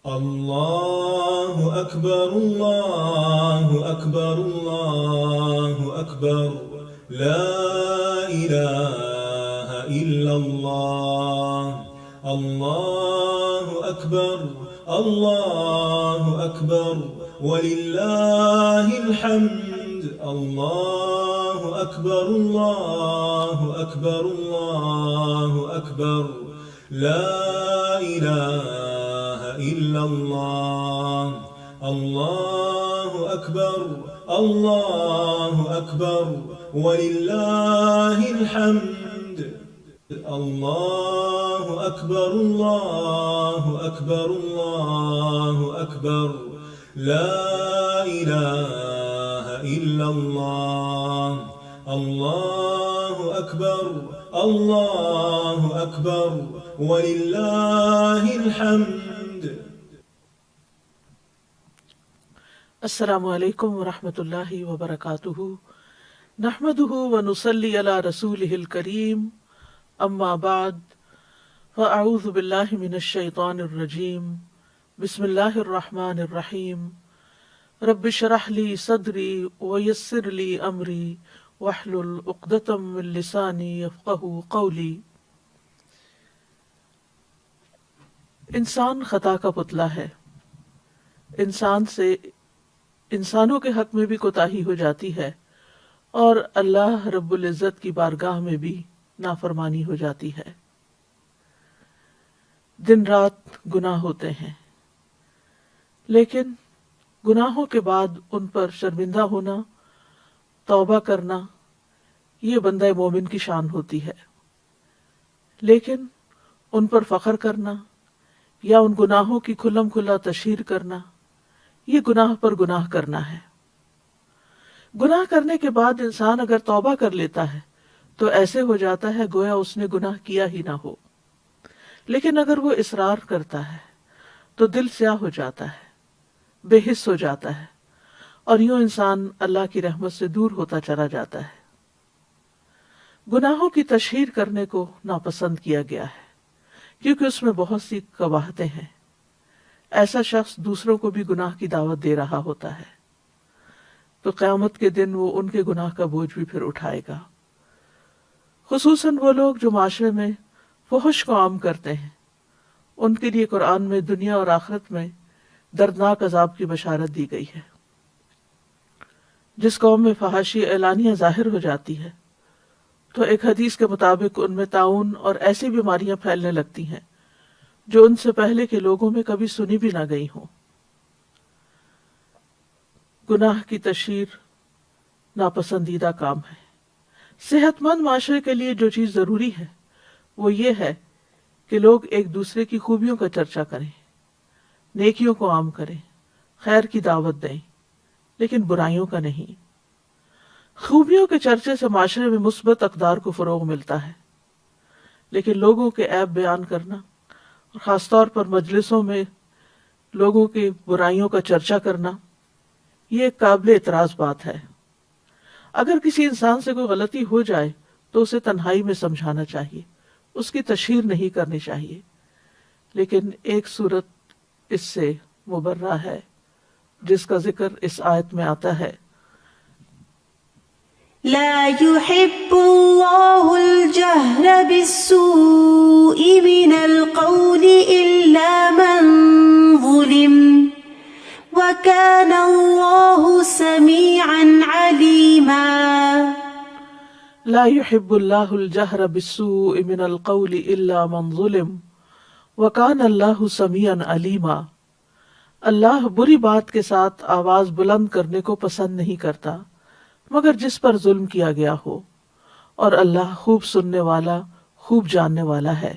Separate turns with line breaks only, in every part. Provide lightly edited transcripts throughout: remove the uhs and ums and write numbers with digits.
الله أكبر الله أكبر الله أكبر لا إله إلا الله الله أكبر الله أكبر ولله الحمد الله أكبر الله أكبر الله أكبر لا إله إلا الله الله أكبر الله أكبر ولله الحمد الله أكبر الله أكبر الله أكبر لا إله إلا الله الله أكبر الله أكبر ولله الحمد.
السلام علیکم ورحمۃ اللہ وبرکاتہ. نحمده ونصلی علی رسولہ الکریم. اما بعد فاعوذ باللہ من الشیطان الرجیم. بسم اللہ الرحمن الرحیم. رب اشرح لی صدری ویسر لی امری واحلل عقدۃ من لسانی یفقہوا قولی. انسان خطا کا پتلا ہے. انسانوں کے حق میں بھی کوتاہی ہو جاتی ہے اور اللہ رب العزت کی بارگاہ میں بھی نافرمانی ہو جاتی ہے. دن رات گناہ ہوتے ہیں، لیکن گناہوں کے بعد ان پر شرمندہ ہونا، توبہ کرنا، یہ بندہ مومن کی شان ہوتی ہے. لیکن ان پر فخر کرنا یا ان گناہوں کی کھلم کھلا تشہیر کرنا، یہ گناہ پر گناہ کرنا ہے. گناہ کرنے کے بعد انسان اگر توبہ کر لیتا ہے تو ایسے ہو جاتا ہے گویا اس نے گناہ کیا ہی نہ ہو. لیکن اگر وہ اصرار کرتا ہے تو دل سیاہ ہو جاتا ہے، بے حس ہو جاتا ہے، اور یوں انسان اللہ کی رحمت سے دور ہوتا چلا جاتا ہے. گناہوں کی تشہیر کرنے کو ناپسند کیا گیا ہے کیونکہ اس میں بہت سی قباحتیں ہیں. ایسا شخص دوسروں کو بھی گناہ کی دعوت دے رہا ہوتا ہے تو قیامت کے دن وہ ان کے گناہ کا بوجھ بھی پھر اٹھائے گا. خصوصاً وہ لوگ جو معاشرے میں فحش کو عام کرتے ہیں، ان کے لیے قرآن میں دنیا اور آخرت میں دردناک عذاب کی بشارت دی گئی ہے. جس قوم میں فحاشی اعلانیہ ظاہر ہو جاتی ہے تو ایک حدیث کے مطابق ان میں طاعون اور ایسی بیماریاں پھیلنے لگتی ہیں جو ان سے پہلے کے لوگوں میں کبھی سنی بھی نہ گئی ہوں. گناہ کی تشہیر ناپسندیدہ کام ہے. صحت مند معاشرے کے لیے جو چیز ضروری ہے وہ یہ ہے کہ لوگ ایک دوسرے کی خوبیوں کا چرچا کریں، نیکیوں کو عام کریں، خیر کی دعوت دیں، لیکن برائیوں کا نہیں. خوبیوں کے چرچے سے معاشرے میں مثبت اقدار کو فروغ ملتا ہے، لیکن لوگوں کے عیب بیان کرنا اور خاص طور پر مجلسوں میں لوگوں کی برائیوں کا چرچا کرنا، یہ ایک قابل اعتراض بات ہے. اگر کسی انسان سے کوئی غلطی ہو جائے تو اسے تنہائی میں سمجھانا چاہیے، اس کی تشہیر نہیں کرنی چاہیے. لیکن ایک صورت اس سے مبرہ ہے جس کا ذکر اس آیت میں آتا ہے.
لا يحب الله الجهر بالسوء من القول إلا من ظلم وكان الله سميعا عليما.
لا يحب اللہ الجہر بالسوء من القول الا من ظلم وکان اللہ سمیعا علیما. اللہ بری بات کے ساتھ آواز بلند کرنے کو پسند نہیں کرتا مگر جس پر ظلم کیا گیا ہو، اور اللہ خوب سننے والا، خوب جاننے والا ہے.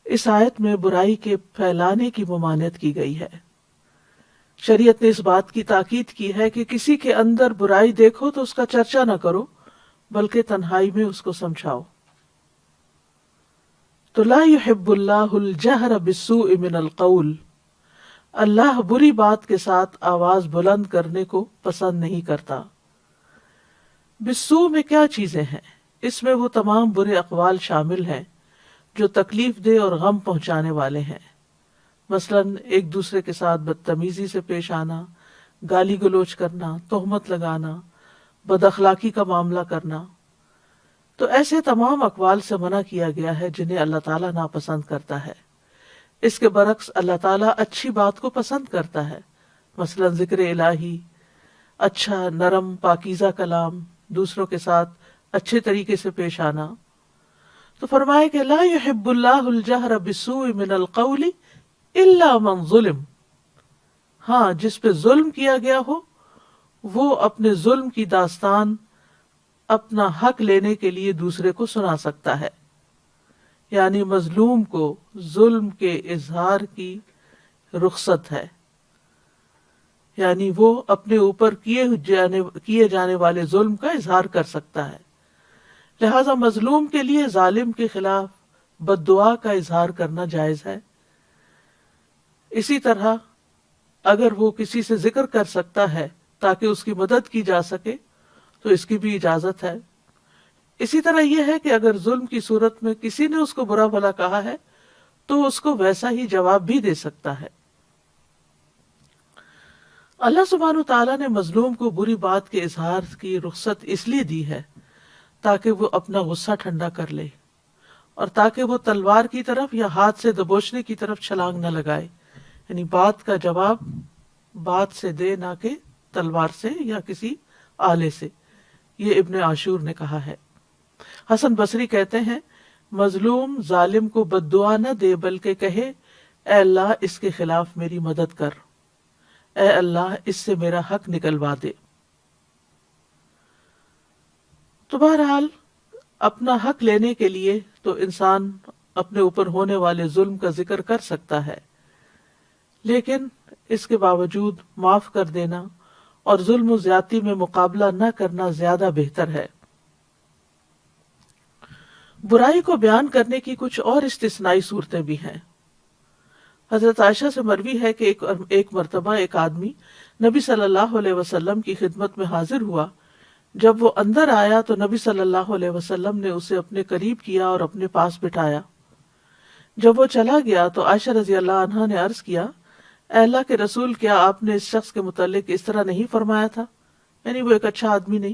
اس آیت میں برائی کے پھیلانے کی ممانعت کی گئی ہے. شریعت نے اس بات کی تاکید کی ہے کہ کسی کے اندر برائی دیکھو تو اس کا چرچا نہ کرو بلکہ تنہائی میں اس کو سمجھاؤ. تو لا يحب اللہ الجہر بالسوء من القول، اللہ بری بات کے ساتھ آواز بلند کرنے کو پسند نہیں کرتا. بالسوء میں کیا چیزیں ہیں؟ اس میں وہ تمام برے اقوال شامل ہیں جو تکلیف دہ اور غم پہنچانے والے ہیں. مثلاً ایک دوسرے کے ساتھ بدتمیزی سے پیش آنا، گالی گلوچ کرنا، تہمت لگانا، بد اخلاقی کا معاملہ کرنا. تو ایسے تمام اقوال سے منع کیا گیا ہے جنہیں اللہ تعالیٰ ناپسند کرتا ہے. اس کے برعکس اللہ تعالیٰ اچھی بات کو پسند کرتا ہے، مثلا ذکر الہی، اچھا نرم پاکیزہ کلام، دوسروں کے ساتھ اچھے طریقے سے پیش آنا. تو فرمائے کہ لا يحب اللہ الجہر بالسوء من القول الا من ظلم. ہاں، جس پہ ظلم کیا گیا ہو وہ اپنے ظلم کی داستان اپنا حق لینے کے لیے دوسرے کو سنا سکتا ہے. یعنی مظلوم کو ظلم کے اظہار کی رخصت ہے، یعنی وہ اپنے اوپر کیے جانے والے ظلم کا اظہار کر سکتا ہے. لہذا مظلوم کے لیے ظالم کے خلاف بد دعا کا اظہار کرنا جائز ہے. اسی طرح اگر وہ کسی سے ذکر کر سکتا ہے تاکہ اس کی مدد کی جا سکے تو اس کی بھی اجازت ہے. اسی طرح یہ ہے کہ اگر ظلم کی صورت میں کسی نے اس کو برا بھلا کہا ہے تو اس کو ویسا ہی جواب بھی دے سکتا ہے. اللہ سبحانہ وتعالیٰ نے مظلوم کو بری بات کے اظہار کی رخصت اس لیے دی ہے تاکہ وہ اپنا غصہ ٹھنڈا کر لے اور تاکہ وہ تلوار کی طرف یا ہاتھ سے دبوچنے کی طرف چھلانگ نہ لگائے. یعنی بات کا جواب بات سے دے، نہ کہ تلوار سے یا کسی آلے سے. یہ ابن عاشور نے کہا ہے. حسن بصری کہتے ہیں مظلوم ظالم کو بد دعا نہ دے بلکہ کہے اے اللہ اس کے خلاف میری مدد کر، اے اللہ اس سے میرا حق نکلوا دے. تو بہرحال اپنا حق لینے کے لیے تو انسان اپنے اوپر ہونے والے ظلم کا ذکر کر سکتا ہے، لیکن اس کے باوجود معاف کر دینا اور ظلم و زیادتی میں مقابلہ نہ کرنا زیادہ بہتر ہے. برائی کو بیان کرنے کی کچھ اور استثنائی صورتیں بھی ہیں. حضرت عائشہ سے مروی ہے کہ ایک مرتبہ ایک آدمی نبی صلی اللہ علیہ وسلم کی خدمت میں حاضر ہوا. جب وہ اندر آیا تو نبی صلی اللہ علیہ وسلم نے اسے اپنے قریب کیا اور اپنے پاس بٹھایا. جب وہ چلا گیا تو عائشہ رضی اللہ عنہا نے عرض کیا اے اللہ کے رسول، کیا آپ نے اس شخص کے متعلق اس طرح نہیں فرمایا تھا؟ یعنی وہ ایک اچھا آدمی نہیں.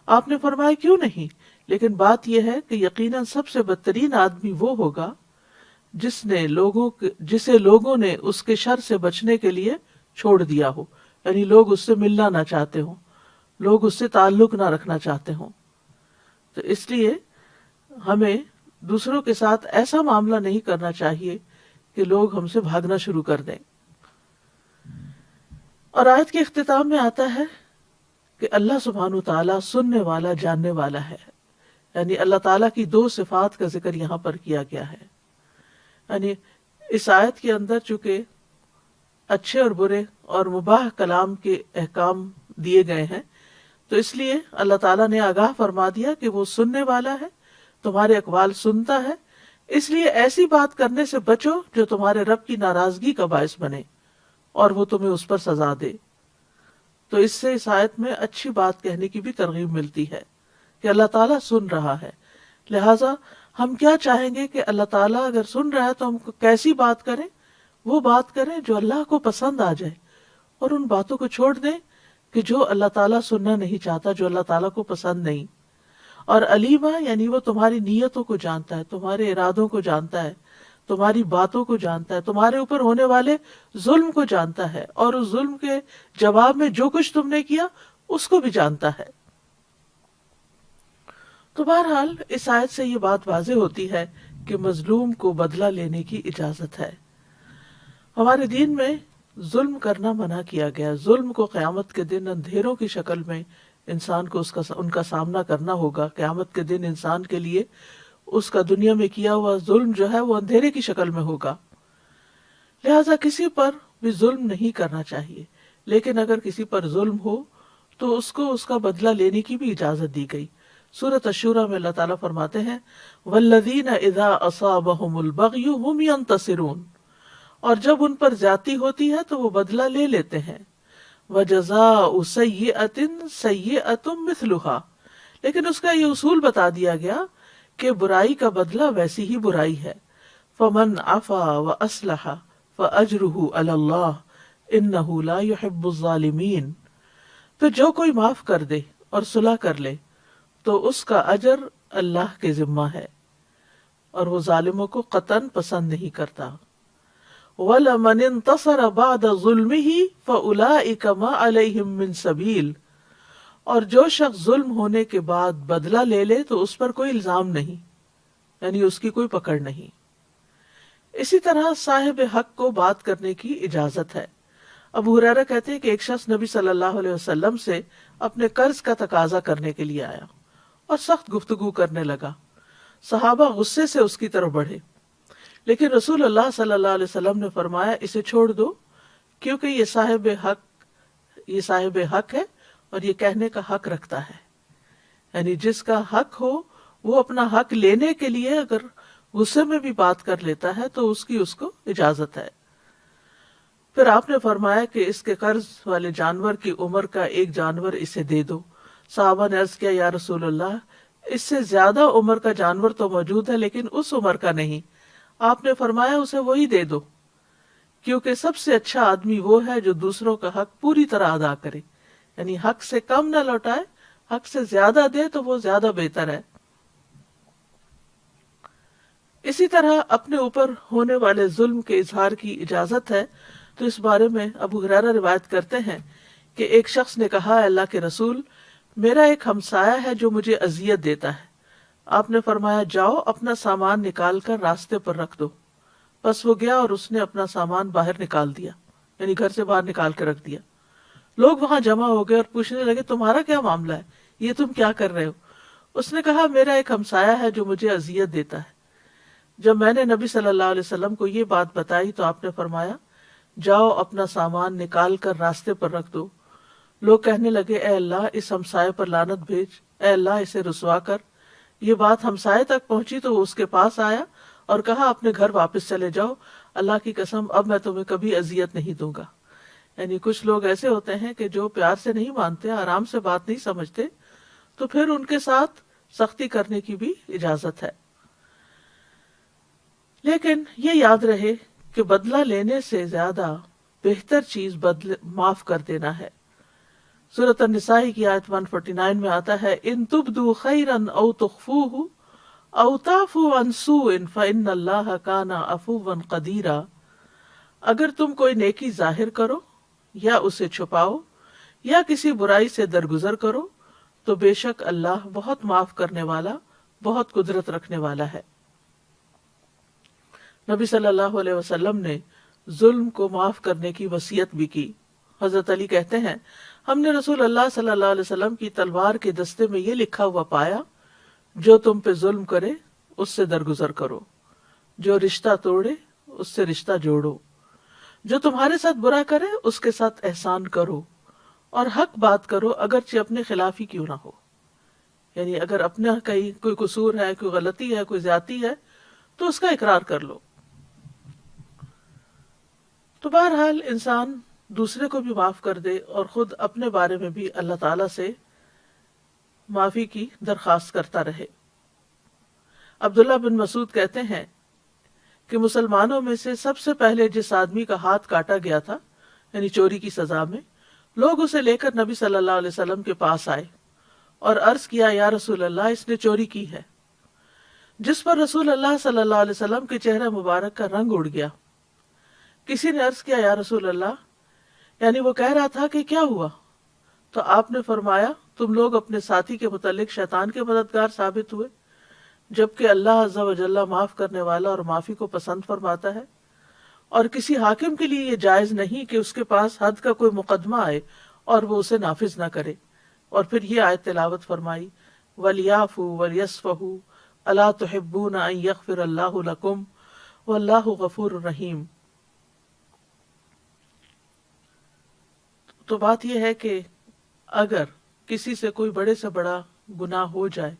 آپ نے فرمایا کیوں نہیں، لیکن بات یہ ہے کہ یقیناً سب سے بدترین آدمی وہ ہوگا جسے لوگوں نے اس کے شر سے بچنے کے لیے چھوڑ دیا ہو. یعنی لوگ اس سے ملنا نہ چاہتے ہوں، لوگ اس سے تعلق نہ رکھنا چاہتے ہوں. تو اس لیے ہمیں دوسروں کے ساتھ ایسا معاملہ نہیں کرنا چاہیے کہ لوگ ہم سے بھاگنا شروع کر دیں. اور آیت کے اختتام میں آتا ہے کہ اللہ سبحانہ تعالیٰ سننے والا جاننے والا ہے. یعنی اللہ تعالیٰ کی دو صفات کا ذکر یہاں پر کیا گیا ہے. یعنی اس آیت کے اندر چونکہ اچھے اور برے اور مباح کلام کے احکام دیے گئے ہیں تو اس لیے اللہ تعالیٰ نے آگاہ فرما دیا کہ وہ سننے والا ہے، تمہارے اقوال سنتا ہے. اس لیے ایسی بات کرنے سے بچو جو تمہارے رب کی ناراضگی کا باعث بنے اور وہ تمہیں اس پر سزا دے. تو اس سے اس آیت میں اچھی بات کہنے کی بھی ترغیب ملتی ہے کہ اللہ تعالیٰ سن رہا ہے. لہٰذا ہم کیا چاہیں گے کہ اللہ تعالیٰ اگر سن رہا ہے تو ہم کیسی بات کریں؟ وہ بات کریں جو اللہ کو پسند آ جائے اور ان باتوں کو چھوڑ دیں کہ جو اللہ تعالیٰ سننا نہیں چاہتا، جو اللہ تعالیٰ کو پسند نہیں. اور علیمہ یعنی وہ تمہاری نیتوں کو جانتا ہے، تمہارے ارادوں کو جانتا ہے، تمہاری باتوں کو جانتا ہے، تمہارے اوپر ہونے والے ظلم کو جانتا ہے اور اس ظلم کے جواب میں جو کچھ تم نے کیا اس کو بھی جانتا ہے. تو بہرحال اس آیت سے یہ بات واضح ہوتی ہے کہ مظلوم کو بدلہ لینے کی اجازت ہے. ہمارے دین میں ظلم کرنا منع کیا گیا. ظلم کو قیامت کے دن اندھیروں کی شکل میں انسان کو ان کا سامنا کرنا ہوگا. قیامت کے دن انسان کے لیے اس کا دنیا میں کیا ہوا ظلم جو ہے وہ اندھیرے کی شکل میں ہوگا. لہذا کسی پر بھی ظلم نہیں کرنا چاہیے، لیکن اگر کسی پر ظلم ہو تو اس کو اس کا بدلہ لینے کی بھی اجازت دی گئی. سورۃ الشورى میں اللہ تعالیٰ فرماتے ہیں والذین اذا اصابهم البغی هم ينتصرون، اور جب ان پر زیادتی ہوتی ہے تو وہ بدلہ لے لیتے ہیں. وجزاء سیئۃ سیئۃ مثلها، لیکن اس کا یہ اصول بتا دیا گیا کہ برائی کا بدلہ ویسی ہی برائی ہے. فمن عفا واصلح فأجرہ علی اللہ انہ لا یحب الظالمین. پھر جو کوئی معاف کر دے اور صلح کر لے تو اس کا اجر اللہ کے ذمہ ہے اور وہ ظالموں کو قطعاً پسند نہیں کرتا. وَلَمَنِ انتصر بعد ظلمه فَأُولَئِكَ مَا عَلَيْهِم مِّن سَبِيلٍ. اور جو شخص ظلم ہونے کے بعد بدلہ لے لے تو اس پر کوئی الزام نہیں، یعنی اس کی کوئی پکڑ نہیں. اسی طرح صاحب حق کو بات کرنے کی اجازت ہے. ابو ہریرہ کہتے ہیں کہ ایک شخص نبی صلی اللہ علیہ وسلم سے اپنے قرض کا تقاضا کرنے کے لیے آیا اور سخت گفتگو کرنے لگا. صحابہ غصے سے اس کی طرف بڑھے، لیکن رسول اللہ صلی اللہ علیہ وسلم نے فرمایا اسے چھوڑ دو، کیونکہ یہ صاحب حق ہے اور یہ کہنے کا حق رکھتا ہے. یعنی جس کا حق ہو وہ اپنا حق لینے کے لیے اگر غصے میں بھی بات کر لیتا ہے تو اس کو اجازت ہے. پھر آپ نے فرمایا کہ اس کے قرض والے جانور کی عمر کا ایک جانور اسے دے دو. صحابہ نے عرض کیا یا رسول اللہ، اس سے زیادہ عمر کا جانور تو موجود ہے لیکن اس عمر کا نہیں. آپ نے فرمایا اسے وہی دے دو، کیونکہ سب سے اچھا آدمی وہ ہے جو دوسروں کا حق پوری طرح ادا کرے، یعنی حق سے کم نہ لوٹائے، حق سے زیادہ دے تو وہ زیادہ بہتر ہے. اسی طرح اپنے اوپر ہونے والے ظلم کے اظہار کی اجازت ہے. تو اس بارے میں ابو ہریرہ روایت کرتے ہیں کہ ایک شخص نے کہا اللہ کے رسول، میرا ایک ہمسایہ ہے جو مجھے اذیت دیتا ہے. آپ نے فرمایا جاؤ اپنا سامان نکال کر راستے پر رکھ دو. بس وہ گیا اور اس نے اپنا سامان باہر نکال دیا، یعنی گھر سے باہر نکال کر رکھ دیا. لوگ وہاں جمع ہو گئے اور پوچھنے لگے تمہارا کیا معاملہ ہے، یہ تم کیا کر رہے ہو؟ اس نے کہا میرا ایک ہمسایہ ہے جو مجھے اذیت دیتا ہے. جب میں نے نبی صلی اللہ علیہ وسلم کو یہ بات بتائی تو آپ نے فرمایا جاؤ اپنا سامان نکال کر راستے پر رکھ دو. لوگ کہنے لگے اے اللہ اس ہمسائے پر لعنت بھیج، اے اللہ اسے رسوا کر. یہ بات ہمسائے تک پہنچی تو وہ اس کے پاس آیا اور کہا اپنے گھر واپس چلے جاؤ، اللہ کی قسم اب میں تمہیں کبھی اذیت نہیں دوں گا. یعنی کچھ لوگ ایسے ہوتے ہیں کہ جو پیار سے نہیں مانتے، آرام سے بات نہیں سمجھتے، تو پھر ان کے ساتھ سختی کرنے کی بھی اجازت ہے. لیکن یہ یاد رہے کہ بدلہ لینے سے زیادہ بہتر چیز معاف کر دینا ہے. سورۃ النساء کی آیت 149 میں آتا ہے ان تبدوا خیرا او تخفوه او تعفوا عن سوء فإن اللہ کان عفوا قدیرا. اگر تم کوئی نیکی ظاہر کرو یا اسے چھپاؤ یا کسی برائی سے درگزر کرو تو بے شک اللہ بہت معاف کرنے والا، بہت قدرت رکھنے والا ہے. نبی صلی اللہ علیہ وسلم نے ظلم کو معاف کرنے کی وصیت بھی کی. حضرت علی کہتے ہیں ہم نے رسول اللہ صلی اللہ علیہ وسلم کی تلوار کے دستے میں یہ لکھا ہوا پایا جو تم پہ ظلم کرے اس سے درگزر کرو، جو رشتہ توڑے اس سے رشتہ جوڑو، جو تمہارے ساتھ برا کرے اس کے ساتھ احسان کرو، اور حق بات کرو اگرچہ اپنے خلاف ہی کیوں نہ ہو. یعنی اگر اپنا کہیں کوئی قصور ہے، کوئی غلطی ہے، کوئی زیادتی ہے تو اس کا اقرار کر لو. تو بہرحال انسان دوسرے کو بھی معاف کر دے اور خود اپنے بارے میں بھی اللہ تعالیٰ سے معافی کی درخواست کرتا رہے. عبداللہ بن مسعود کہتے ہیں کہ مسلمانوں میں سے سب سے پہلے جس آدمی کا ہاتھ کاٹا گیا تھا، یعنی چوری کی سزا میں، لوگ اسے لے کر نبی صلی اللہ علیہ وسلم کے پاس آئے اور عرض کیا یا رسول اللہ اس نے چوری کی ہے. جس پر رسول اللہ صلی اللہ علیہ وسلم کے چہرہ مبارک کا رنگ اڑ گیا. کسی نے عرض کیا یا رسول اللہ، یعنی وہ کہہ رہا تھا کہ کیا ہوا؟ تو آپ نے فرمایا تم لوگ اپنے ساتھی کے متعلق شیطان کے مددگار ثابت ہوئے، جبکہ اللہ عز و جل معاف کرنے والا اور معافی کو پسند فرماتا ہے. اور کسی حاکم کے لیے یہ جائز نہیں کہ اس کے پاس حد کا کوئی مقدمہ آئے اور وہ اسے نافذ نہ کرے. اور پھر یہ آیت تلاوت فرمائی وَلْيَعْفُوا وَلْيَصْفَحُوا أَلَا تُحِبُّونَ أَن يَغْفِرَ اللَّهُ لَكُمْ وَاللَّهُ غَفُورٌ رَحِيمٌ. تو بات یہ ہے کہ اگر کسی سے کوئی بڑے سے بڑا گناہ ہو جائے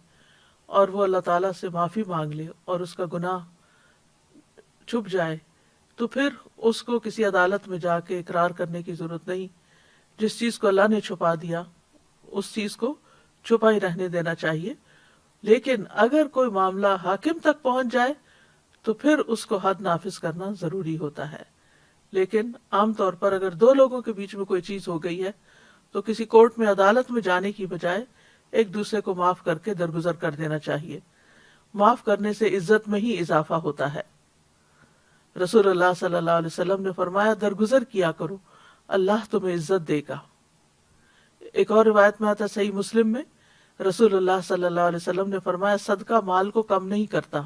اور وہ اللہ تعالیٰ سے معافی مانگ لے اور اس کا گناہ چھپ جائے تو پھر اس کو کسی عدالت میں جا کے اقرار کرنے کی ضرورت نہیں. جس چیز کو اللہ نے چھپا دیا اس چیز کو چھپا ہی رہنے دینا چاہیے. لیکن اگر کوئی معاملہ حاکم تک پہنچ جائے تو پھر اس کو حد نافذ کرنا ضروری ہوتا ہے. لیکن عام طور پر اگر دو لوگوں کے بیچ میں کوئی چیز ہو گئی ہے تو کسی کورٹ میں عدالت میں جانے کی بجائے ایک دوسرے کو معاف کر کے درگزر کر دینا چاہیے. معاف کرنے سے عزت میں ہی اضافہ ہوتا ہے. رسول اللہ صلی اللہ علیہ وسلم نے فرمایا درگزر کیا کرو، اللہ تمہیں عزت دے گا. ایک اور روایت میں آتا صحیح مسلم میں رسول اللہ صلی اللہ علیہ وسلم نے فرمایا صدقہ مال کو کم نہیں کرتا.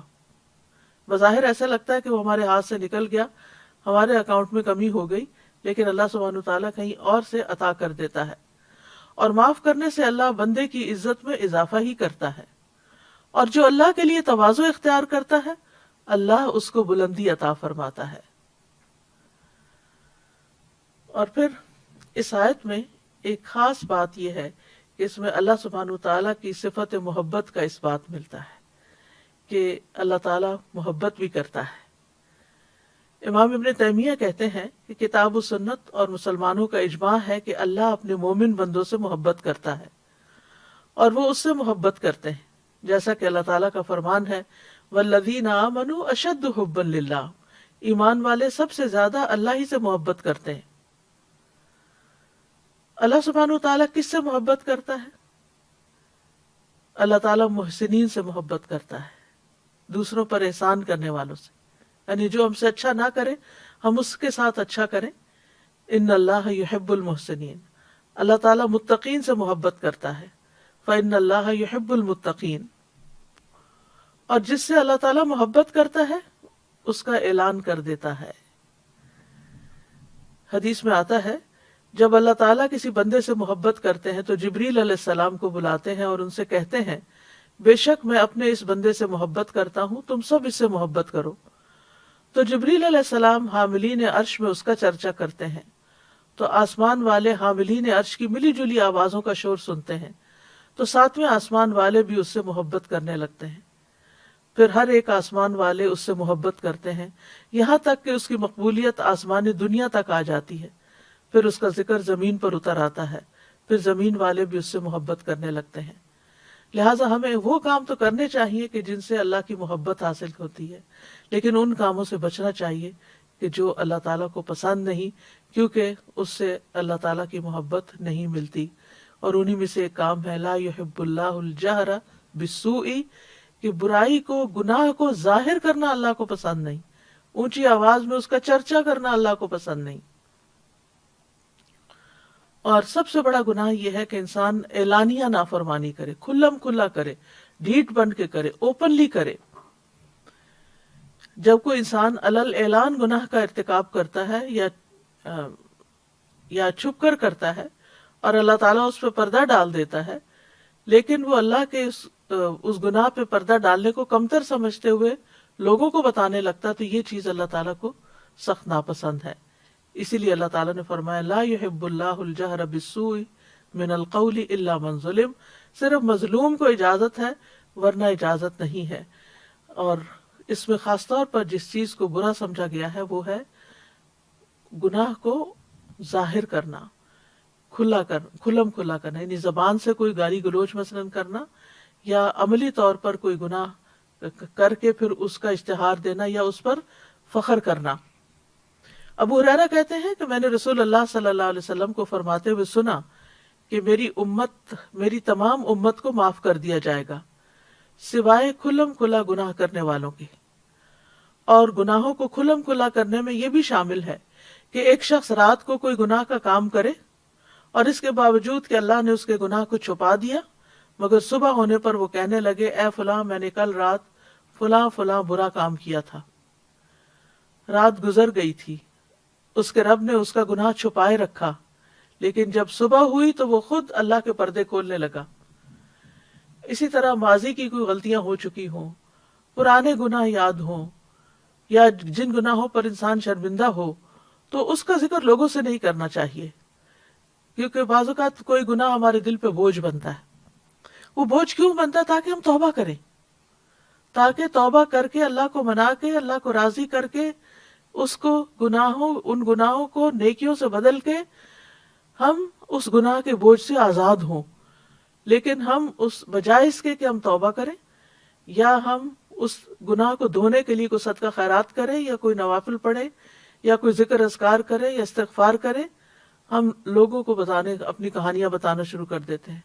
بظاہر ایسا لگتا ہے کہ وہ ہمارے ہاتھ سے نکل گیا، ہمارے اکاؤنٹ میں کمی ہو گئی، لیکن اللہ سبحانہ وتعالیٰ کہیں اور سے عطا کر دیتا ہے. اور معاف کرنے سے اللہ بندے کی عزت میں اضافہ ہی کرتا ہے. اور جو اللہ کے لیے تواضع اختیار کرتا ہے اللہ اس کو بلندی عطا فرماتا ہے. اور پھر اس آیت میں ایک خاص بات یہ ہے کہ اس میں اللہ سبحانہ وتعالیٰ کی صفت محبت کا اس بات ملتا ہے کہ اللہ تعالیٰ محبت بھی کرتا ہے. امام ابن تیمیہ کہتے ہیں کہ کتاب و سنت اور مسلمانوں کا اجماع ہے کہ اللہ اپنے مومن بندوں سے محبت کرتا ہے اور وہ اس سے محبت کرتے ہیں، جیسا کہ اللہ تعالیٰ کا فرمان ہے والذین آمنوا اشد حبا للہ، ایمان والے سب سے زیادہ اللہ ہی سے محبت کرتے ہیں. اللہ سبحانہ وتعالیٰ کس سے محبت کرتا ہے؟ اللہ تعالیٰ محسنین سے محبت کرتا ہے، دوسروں پر احسان کرنے والوں سے، یعنی جو ہم سے اچھا نہ کرے ہم اس کے ساتھ اچھا کریں. ان اللہ یحب المحسنین، اللہ تعالیٰ متقین سے محبت کرتا ہے. فإن اللہ یحب المتقین، اور جس سے اللہ تعالیٰ محبت کرتا ہے اس کا اعلان کر دیتا ہے. حدیث میں آتا ہے جب اللہ تعالیٰ کسی بندے سے محبت کرتے ہیں تو جبریل علیہ السلام کو بلاتے ہیں اور ان سے کہتے ہیں بے شک میں اپنے اس بندے سے محبت کرتا ہوں، تم سب اس سے محبت کرو. تو جبریل علیہ السلام حاملین عرش میں اس کا چرچا کرتے ہیں تو آسمان والے حاملین عرش کی ملی جلی آوازوں کا شور سنتے ہیں تو ساتویں آسمان والے بھی اس سے محبت کرنے لگتے ہیں. پھر ہر ایک آسمان والے اس سے محبت کرتے ہیں یہاں تک کہ اس کی مقبولیت آسمان دنیا تک آ جاتی ہے. پھر اس کا ذکر زمین پر اتر آتا ہے، پھر زمین والے بھی اس سے محبت کرنے لگتے ہیں. لہٰذا ہمیں وہ کام تو کرنے چاہیے کہ جن سے اللہ کی محبت حاصل ہوتی ہے، لیکن ان کاموں سے بچنا چاہیے کہ جو اللہ تعالیٰ کو پسند نہیں، کیونکہ اس سے اللہ تعالیٰ کی محبت نہیں ملتی. اور انہی میں سے ایک کام ہے لا یحب اللہ الجہر بالسوء، کہ برائی کو، گناہ کو ظاہر کرنا اللہ کو پسند نہیں، اونچی آواز میں اس کا چرچا کرنا اللہ کو پسند نہیں. اور سب سے بڑا گناہ یہ ہے کہ انسان اعلانیہ نافرمانی کرے، کھلم کھلا کرے، ڈھیٹ بن کے کرے، اوپنلی کرے. جب کوئی انسان علل اعلان گناہ کا ارتکاب کرتا ہے یا چھپ کر کرتا ہے اور اللہ تعالیٰ اس پہ پردہ ڈال دیتا ہے، لیکن وہ اللہ کے اس گناہ پہ پردہ ڈالنے کو کمتر سمجھتے ہوئے لوگوں کو بتانے لگتا، تو یہ چیز اللہ تعالیٰ کو سخت ناپسند ہے. اسی لیے اللہ تعالیٰ نے فرمایا لا یحب اللہ الجہر بالسوء من القول الا من ظلم، صرف مظلوم کو اجازت ہے ورنہ اجازت نہیں ہے. اور اس میں خاص طور پر جس چیز کو برا سمجھا گیا ہے وہ ہے گناہ کو ظاہر کرنا، کھلم کھلا کرنا، یعنی زبان سے کوئی گالی گلوچ مثلاً کرنا یا عملی طور پر کوئی گناہ کر کے پھر اس کا اشتہار دینا یا اس پر فخر کرنا. ابو ہریرہ کہتے ہیں کہ میں نے رسول اللہ صلی اللہ علیہ وسلم کو فرماتے ہوئے سنا کہ میری تمام امت کو معاف کر دیا جائے گا سوائے کھلم کھلا گناہ کرنے والوں کے. اور گناہوں کو کھلم کھلا کرنے میں یہ بھی شامل ہے کہ ایک شخص رات کو کوئی گناہ کا کام کرے اور اس کے باوجود کہ اللہ نے اس کے گناہ کو چھپا دیا، مگر صبح ہونے پر وہ کہنے لگے اے فلاں میں نے کل رات فلاں فلاں برا کام کیا تھا. رات گزر گئی تھی، اس کے رب نے اس کا گناہ چھپائے رکھا، لیکن جب صبح ہوئی تو وہ خود اللہ کے پردے کھولنے لگا. اسی طرح ماضی کی کوئی غلطیاں ہو چکی ہوں، پرانے گناہ یاد ہوں یا جن گناہوں پر انسان شرمندہ ہو تو اس کا ذکر لوگوں سے نہیں کرنا چاہیے، کیونکہ بعض اوقات کوئی گناہ ہمارے دل پہ بوجھ بنتا ہے. وہ بوجھ کیوں بنتا ہے؟ تاکہ ہم توبہ کریں، تاکہ توبہ کر کے اللہ کو منا کے، اللہ کو راضی کر کے اس کو ان گناہوں کو نیکیوں سے بدل کے ہم اس گناہ کے بوجھ سے آزاد ہوں. لیکن ہم اس بجائے اس کے کہ ہم توبہ کریں یا ہم اس گناہ کو دھونے کے لیے کوئی صدقہ خیرات کریں یا کوئی نوافل پڑھیں یا کوئی ذکر اذکار کرے یا استغفار کرے، ہم لوگوں کو اپنی کہانیاں بتانا شروع کر دیتے ہیں،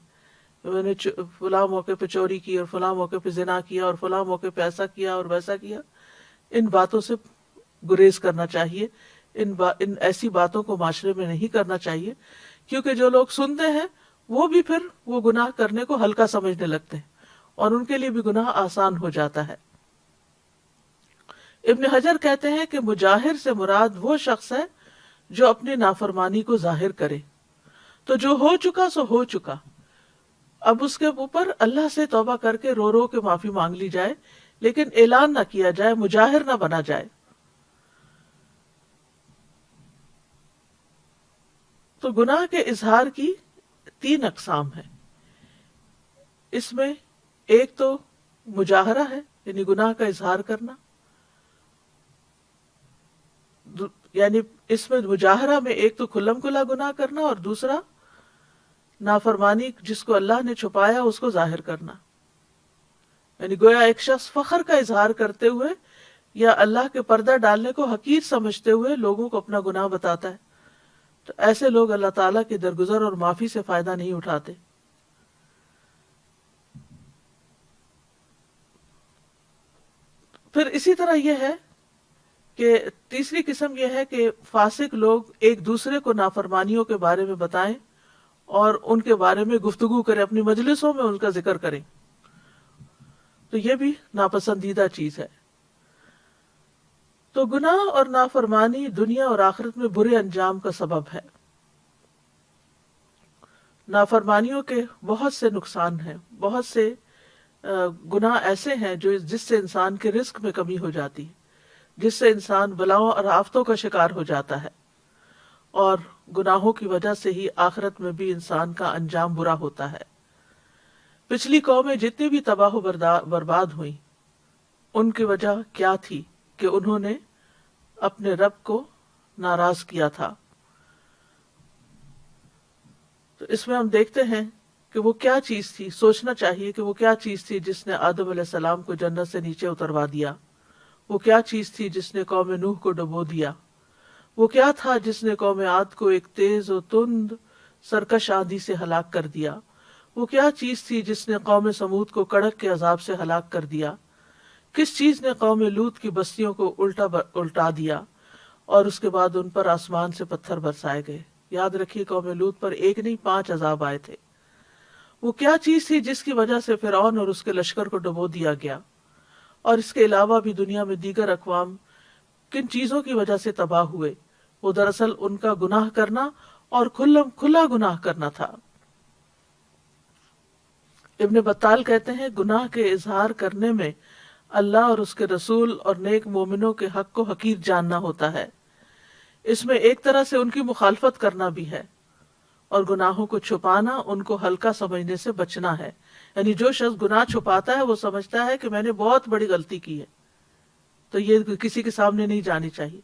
میں نے فلاں موقع پہ چوری کی اور فلاں موقع پہ زنا کیا اور فلاں موقع پہ ایسا کیا اور ویسا کیا۔ ان باتوں سے گریز کرنا چاہیے، ان ایسی باتوں کو معاشرے میں نہیں کرنا چاہیے، کیونکہ جو لوگ سنتے ہیں وہ بھی پھر وہ گناہ کرنے کو ہلکا سمجھنے لگتے ہیں اور ان کے لیے بھی گناہ آسان ہو جاتا ہے۔ ابن حجر کہتے ہیں کہ مجاہر سے مراد وہ شخص ہے جو اپنی نافرمانی کو ظاہر کرے، تو جو ہو چکا سو ہو چکا، اب اس کے اوپر اللہ سے توبہ کر کے رو رو کے معافی مانگ لی جائے، لیکن اعلان نہ کیا جائے، مجاہر نہ بنا جائے۔ تو گناہ کے اظہار کی 3 اقسام ہیں۔ اس میں ایک تو مجاہرہ ہے، یعنی گناہ کا اظہار کرنا، یعنی اس میں مجاہرہ میں ایک تو کھلم کھلا گناہ کرنا اور دوسرا نافرمانی جس کو اللہ نے چھپایا اس کو ظاہر کرنا، یعنی گویا ایک شخص فخر کا اظہار کرتے ہوئے یا اللہ کے پردہ ڈالنے کو حقیر سمجھتے ہوئے لوگوں کو اپنا گناہ بتاتا ہے، تو ایسے لوگ اللہ تعالیٰ کے درگزر اور معافی سے فائدہ نہیں اٹھاتے۔ پھر اسی طرح یہ ہے کہ تیسری قسم یہ ہے کہ فاسق لوگ ایک دوسرے کو نافرمانیوں کے بارے میں بتائیں اور ان کے بارے میں گفتگو کریں، اپنی مجلسوں میں ان کا ذکر کریں، تو یہ بھی ناپسندیدہ چیز ہے۔ تو گناہ اور نافرمانی دنیا اور آخرت میں برے انجام کا سبب ہے۔ نافرمانیوں کے بہت سے نقصان ہیں، بہت سے گناہ ایسے ہیں جس سے انسان کے رزق میں کمی ہو جاتی ہے، جس سے انسان بلاؤں اور آفتوں کا شکار ہو جاتا ہے، اور گناہوں کی وجہ سے ہی آخرت میں بھی انسان کا انجام برا ہوتا ہے۔ پچھلی قومیں جتنی بھی تباہ و برباد ہوئیں، ان کی وجہ کیا تھی کہ انہوں نے اپنے رب کو ناراض کیا تھا۔ تو اس میں ہم دیکھتے ہیں کہ وہ کیا چیز تھی، سوچنا چاہیے کہ وہ کیا چیز تھی جس نے آدم علیہ السلام کو جنت سے نیچے اتروا دیا، وہ کیا چیز تھی جس نے قوم نوح کو ڈبو دیا، وہ کیا تھا جس نے قوم عاد کو ایک تیز و تند سرکش آندھی سے ہلاک کر دیا، وہ کیا چیز تھی جس نے قوم سمود کو کڑک کے عذاب سے ہلاک کر دیا، کس چیز نے قوم لوط کی بستیوں کو الٹا دیا اور اس کے بعد ان پر آسمان سے پتھر برسائے گئے۔ یاد رکھیے قوم لوط پر 1 نہیں 5 عذاب آئے تھے۔ وہ کیا چیز تھی جس کی وجہ سے فرعون اور اس کے لشکر کو ڈبو دیا گیا، اور اس کے علاوہ بھی دنیا میں دیگر اقوام کن چیزوں کی وجہ سے تباہ ہوئے؟ وہ دراصل ان کا گناہ کرنا اور کھلا گناہ کرنا تھا۔ ابن بطال کہتے ہیں گناہ کے اظہار کرنے میں اللہ اور اس کے رسول اور نیک مومنوں کے حق کو حقیر جاننا ہوتا ہے، اس میں ایک طرح سے ان کی مخالفت کرنا بھی ہے، اور گناہوں کو چھپانا ان کو ہلکا سمجھنے سے بچنا ہے۔ یعنی جو شخص گناہ چھپاتا ہے وہ سمجھتا ہے کہ میں نے بہت بڑی غلطی کی ہے، تو یہ کسی کے سامنے نہیں جانی چاہیے،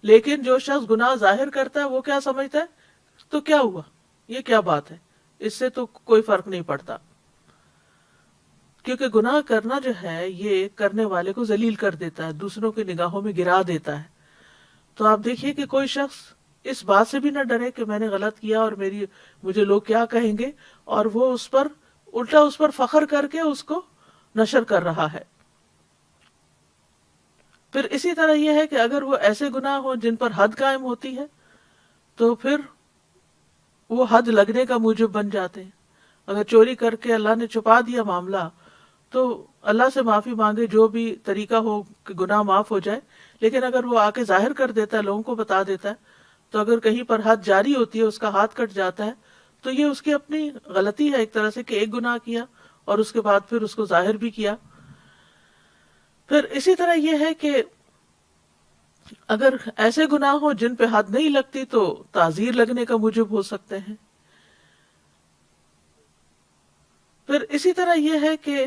لیکن جو شخص گناہ ظاہر کرتا ہے وہ کیا سمجھتا ہے، تو کیا ہوا، یہ کیا بات ہے، اس سے تو کوئی فرق نہیں پڑتا، کیونکہ گناہ کرنا جو ہے یہ کرنے والے کو ذلیل کر دیتا ہے، دوسروں کی نگاہوں میں گرا دیتا ہے۔ تو آپ دیکھیے کہ کوئی شخص اس بات سے بھی نہ ڈرے کہ میں نے غلط کیا اور مجھے لوگ کیا کہیں گے، اور وہ اس پر فخر کر کے اس کو نشر کر رہا ہے۔ پھر اسی طرح یہ ہے کہ اگر وہ ایسے گناہ ہوں جن پر حد قائم ہوتی ہے تو پھر وہ حد لگنے کا موجب بن جاتے ہیں۔ اگر چوری کر کے اللہ نے چھپا دیا معاملہ تو اللہ سے معافی مانگے، جو بھی طریقہ ہو کہ گناہ معاف ہو جائے، لیکن اگر وہ آ کے ظاہر کر دیتا ہے، لوگوں کو بتا دیتا ہے، تو اگر کہیں پر حد جاری ہوتی ہے، اس کا ہاتھ کٹ جاتا ہے، تو یہ اس کی اپنی غلطی ہے ایک طرح سے کہ ایک گناہ کیا اور اس کے بعد پھر اس کو ظاہر بھی کیا۔ پھر اسی طرح یہ ہے کہ اگر ایسے گناہ ہوں جن پہ حد نہیں لگتی تو تعزیر لگنے کا موجب ہو سکتے ہیں۔ پھر اسی طرح یہ ہے کہ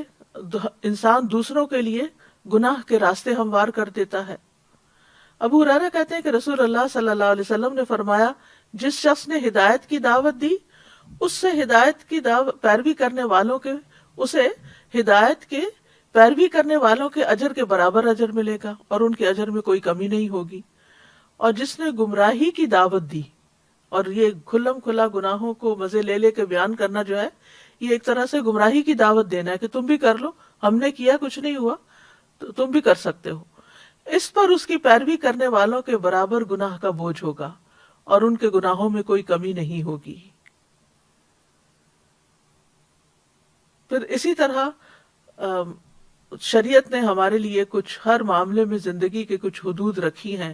انسان دوسروں کے لیے گناہ کے راستے ہموار کر دیتا ہے۔ ابو ہریرہ کہتے ہیں کہ رسول اللہ صلی اللہ علیہ وسلم نے فرمایا، جس شخص نے ہدایت کی دعوت دی اس سے ہدایت کی پیروی کرنے والوں کے اجر کے برابر اجر ملے گا اور ان کے اجر میں کوئی کمی نہیں ہوگی، اور جس نے گمراہی کی دعوت دی. اور یہ کھلم کھلا گناہوں کو مزے لے لے کے بیان کرنا جو ہے، یہ ایک طرح سے گمراہی کی دعوت دینا ہے کہ تم بھی کر لو، ہم نے کیا کچھ نہیں ہوا تو تم بھی کر سکتے ہو. اس پر اس کی پیروی کرنے والوں کے برابر گناہ کا بوجھ ہوگا اور ان کے گناہوں میں کوئی کمی نہیں ہوگی. پھر اسی طرح شریعت نے ہمارے لیے کچھ ہر معاملے میں زندگی کے کچھ حدود رکھی ہیں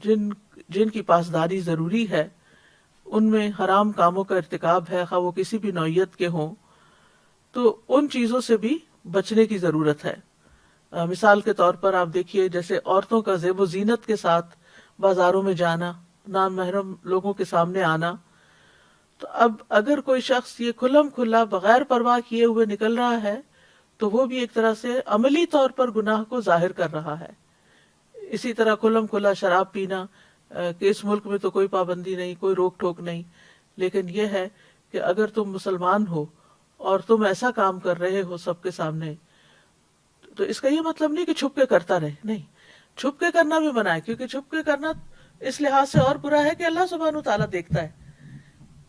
جن کی پاسداری ضروری ہے. ان میں حرام کاموں کا ارتکاب ہے، خواہ وہ کسی بھی نوعیت کے ہوں، تو ان چیزوں سے بھی بچنے کی ضرورت ہے. مثال کے طور پر آپ دیکھیے جیسے عورتوں کا زیب و زینت کے ساتھ بازاروں میں جانا، نامحرم لوگوں کے سامنے آنا. تو اب اگر کوئی شخص یہ کھلم کھلا بغیر پرواہ کیے ہوئے نکل رہا ہے تو وہ بھی ایک طرح سے عملی طور پر گناہ کو ظاہر کر رہا ہے. اسی طرح کھلم کھلا شراب پینا کہ اس ملک میں تو کوئی پابندی نہیں، کوئی روک ٹوک نہیں، لیکن یہ ہے کہ اگر تم مسلمان ہو اور تم ایسا کام کر رہے ہو سب کے سامنے، تو اس کا یہ مطلب نہیں کہ چھپ کے کرتا رہے. نہیں، چھپ کے کرنا بھی منع ہے، کیونکہ چھپ کے کرنا اس لحاظ سے اور برا ہے کہ اللہ سبحانہ و تعالیٰ دیکھتا ہے.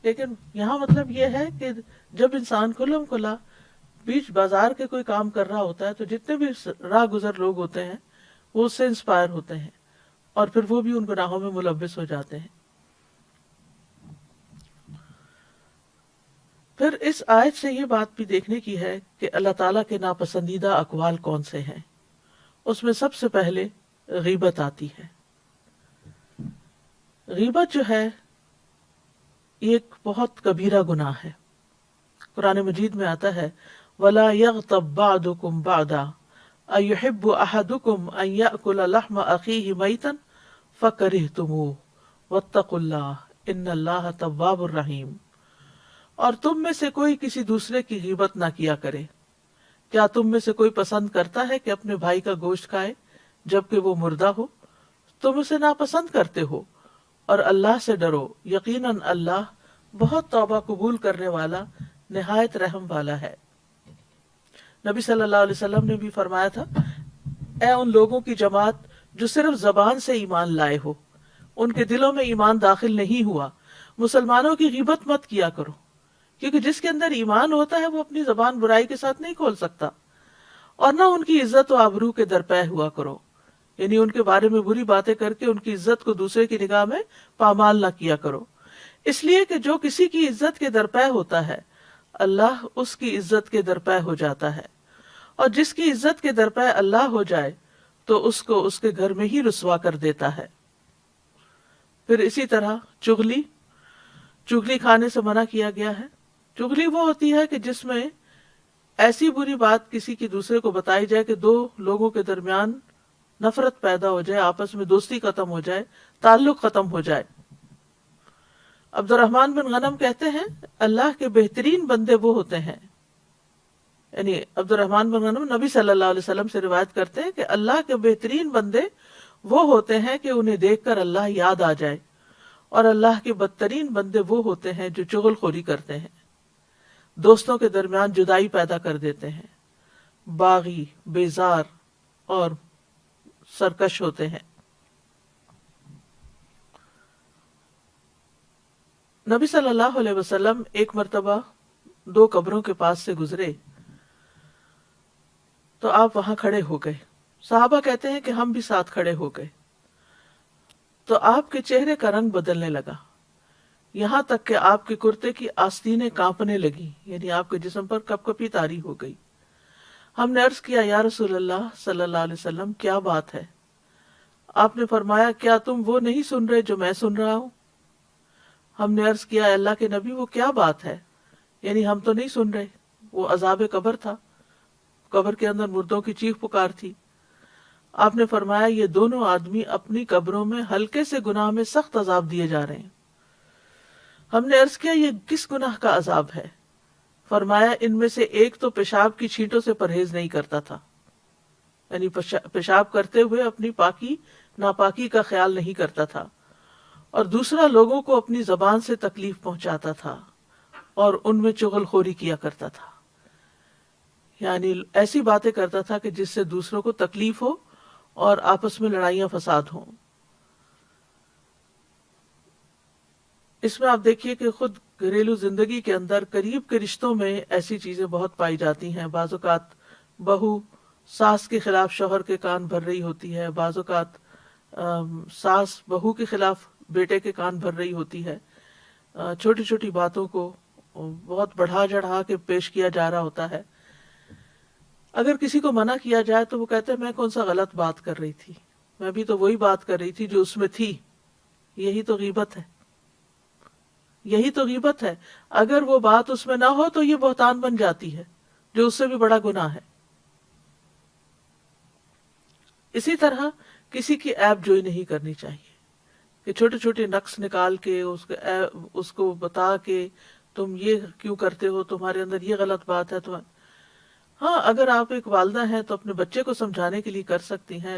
لیکن یہاں مطلب یہ ہے کہ جب انسان کھلم کھلا بیچ بازار کے کوئی کام کر رہا ہوتا ہے تو جتنے بھی راہ گزر لوگ ہوتے ہیں وہ اس سے انسپائر ہوتے ہیں اور پھر وہ بھی ان گناہوں میں ملوث ہو جاتے ہیں. پھر اس آیت سے یہ بات بھی دیکھنے کی ہے کہ اللہ تعالیٰ کے ناپسندیدہ اقوال کون سے ہیں. اس میں سب سے پہلے غیبت آتی ہے. غیبت جو ہے یہ ایک بہت کبیرہ گناہ ہے. قرآن مجید میں آتا ہے وَلَا يَغْتَبْ بَعْضُكُمْ بَعْضًا أَيُحِبُّ أَحَدُكُمْ أَن يَأْكُلَ لَحْمَ أَخِيهِ مَيْتًا فَكَرِهْتُمُوهُ وَاتَّقُوا اللَّهَ إِنَّ اللَّهَ تَوَّابٌ رَحِيمٌ. اور تم میں سے کوئی کسی دوسرے کی غیبت نہ کیا کرے. کیا تم میں سے کوئی پسند کرتا ہے کہ اپنے بھائی کا گوشت کھائے جبکہ وہ مردہ ہو؟ تم اسے ناپسند کرتے ہو. اور اللہ سے ڈرو، یقیناً اللہ بہت توبہ قبول کرنے والا، نہایت رحم والا ہے. نبی صلی اللہ علیہ وسلم نے بھی فرمایا تھا اے ان لوگوں کی جماعت جو صرف زبان سے ایمان لائے ہو، ان کے دلوں میں ایمان داخل نہیں ہوا، مسلمانوں کی غیبت مت کیا کرو، کیونکہ جس کے اندر ایمان ہوتا ہے وہ اپنی زبان برائی کے ساتھ نہیں کھول سکتا. اور نہ ان کی عزت و آبرو کے درپے ہوا کرو، یعنی ان کے بارے میں بری باتیں کر کے ان کی عزت کو دوسرے کی نگاہ میں پامال نہ کیا کرو. اس لیے کہ جو کسی کی عزت کے درپے ہوتا ہے اللہ اس کی عزت کے درپے ہو جاتا ہے، اور جس کی عزت کے درپے اللہ ہو جائے تو اس کو اس کے گھر میں ہی رسوا کر دیتا ہے. پھر اسی طرح چغلی کھانے سے منع کیا گیا ہے. چغلی وہ ہوتی ہے کہ جس میں ایسی بری بات کسی کی دوسرے کو بتائی جائے کہ دو لوگوں کے درمیان نفرت پیدا ہو جائے، آپس میں دوستی ختم ہو جائے، تعلق ختم ہو جائے. عبد الرحمن بن غنم کہتے ہیں اللہ کے بہترین بندے وہ ہوتے ہیں، یعنی عبد الرحمن بن غنم نبی صلی اللہ علیہ وسلم سے روایت کرتے ہیں کہ اللہ کے بہترین بندے وہ ہوتے ہیں کہ انہیں دیکھ کر اللہ یاد آ جائے، اور اللہ کے بدترین بندے وہ ہوتے ہیں جو چغل خوری کرتے ہیں، دوستوں کے درمیان جدائی پیدا کر دیتے ہیں، باغی، بیزار اور سرکش ہوتے ہیں. نبی صلی اللہ علیہ وسلم ایک مرتبہ 2 قبروں کے پاس سے گزرے تو آپ وہاں کھڑے ہو گئے. صحابہ کہتے ہیں کہ ہم بھی ساتھ کھڑے ہو گئے تو آپ کے چہرے کا رنگ بدلنے لگا، یہاں تک کہ آپ کے کرتے کی آستینیں کانپنے لگی، یعنی آپ کے جسم پر کپ کپی طاری ہو گئی. ہم نے عرض کیا یا رسول اللہ صلی اللہ علیہ وسلم کیا بات ہے؟ آپ نے فرمایا کیا تم وہ نہیں سن رہے جو میں سن رہا ہوں؟ ہم نے عرض کیا اللہ کے نبی وہ کیا بات ہے؟ یعنی ہم تو نہیں سن رہے. وہ عذاب قبر تھا، قبر کے اندر مردوں کی چیخ پکار تھی. آپ نے فرمایا یہ دونوں آدمی اپنی قبروں میں ہلکے سے گناہ میں سخت عذاب دیے جا رہے ہیں. ہم نے عرض کیا یہ کس گناہ کا عذاب ہے؟ فرمایا ان میں سے ایک تو پیشاب کی چھینٹوں سے پرہیز نہیں کرتا تھا، یعنی پیشاب کرتے ہوئے اپنی پاکی ناپاکی کا خیال نہیں کرتا تھا، اور دوسرا لوگوں کو اپنی زبان سے تکلیف پہنچاتا تھا اور ان میں چغل خوری کیا کرتا تھا، یعنی ایسی باتیں کرتا تھا کہ جس سے دوسروں کو تکلیف ہو اور آپس میں لڑائیاں فساد ہوں. اس میں آپ دیکھیے کہ خود گھریلو زندگی کے اندر قریب کے رشتوں میں ایسی چیزیں بہت پائی جاتی ہیں. بعض اوقات بہو ساس کے خلاف شوہر کے کان بھر رہی ہوتی ہے، بعض اوقات ساس بہو کے خلاف بیٹے کے کان بھر رہی ہوتی ہے. چھوٹی چھوٹی باتوں کو بہت بڑھا چڑھا کے پیش کیا جا رہا ہوتا ہے. اگر کسی کو منع کیا جائے تو وہ کہتے ہیں میں کون سا غلط بات کر رہی تھی، میں بھی تو وہی بات کر رہی تھی جو اس میں تھی. یہی تو غیبت ہے، یہی تو غیبت ہے. اگر وہ بات اس میں نہ ہو تو یہ بہتان بن جاتی ہے، جو اس سے بھی بڑا گناہ ہے. اسی طرح کسی کی عیب جوئی نہیں کرنی چاہیے کہ چھوٹے چھوٹے نقص نکال کے اس کو بتا کے تم یہ کیوں کرتے ہو، تمہارے اندر یہ غلط بات ہے. ہاں، اگر آپ ایک والدہ ہیں تو اپنے بچے کو سمجھانے کے لیے کر سکتی ہیں،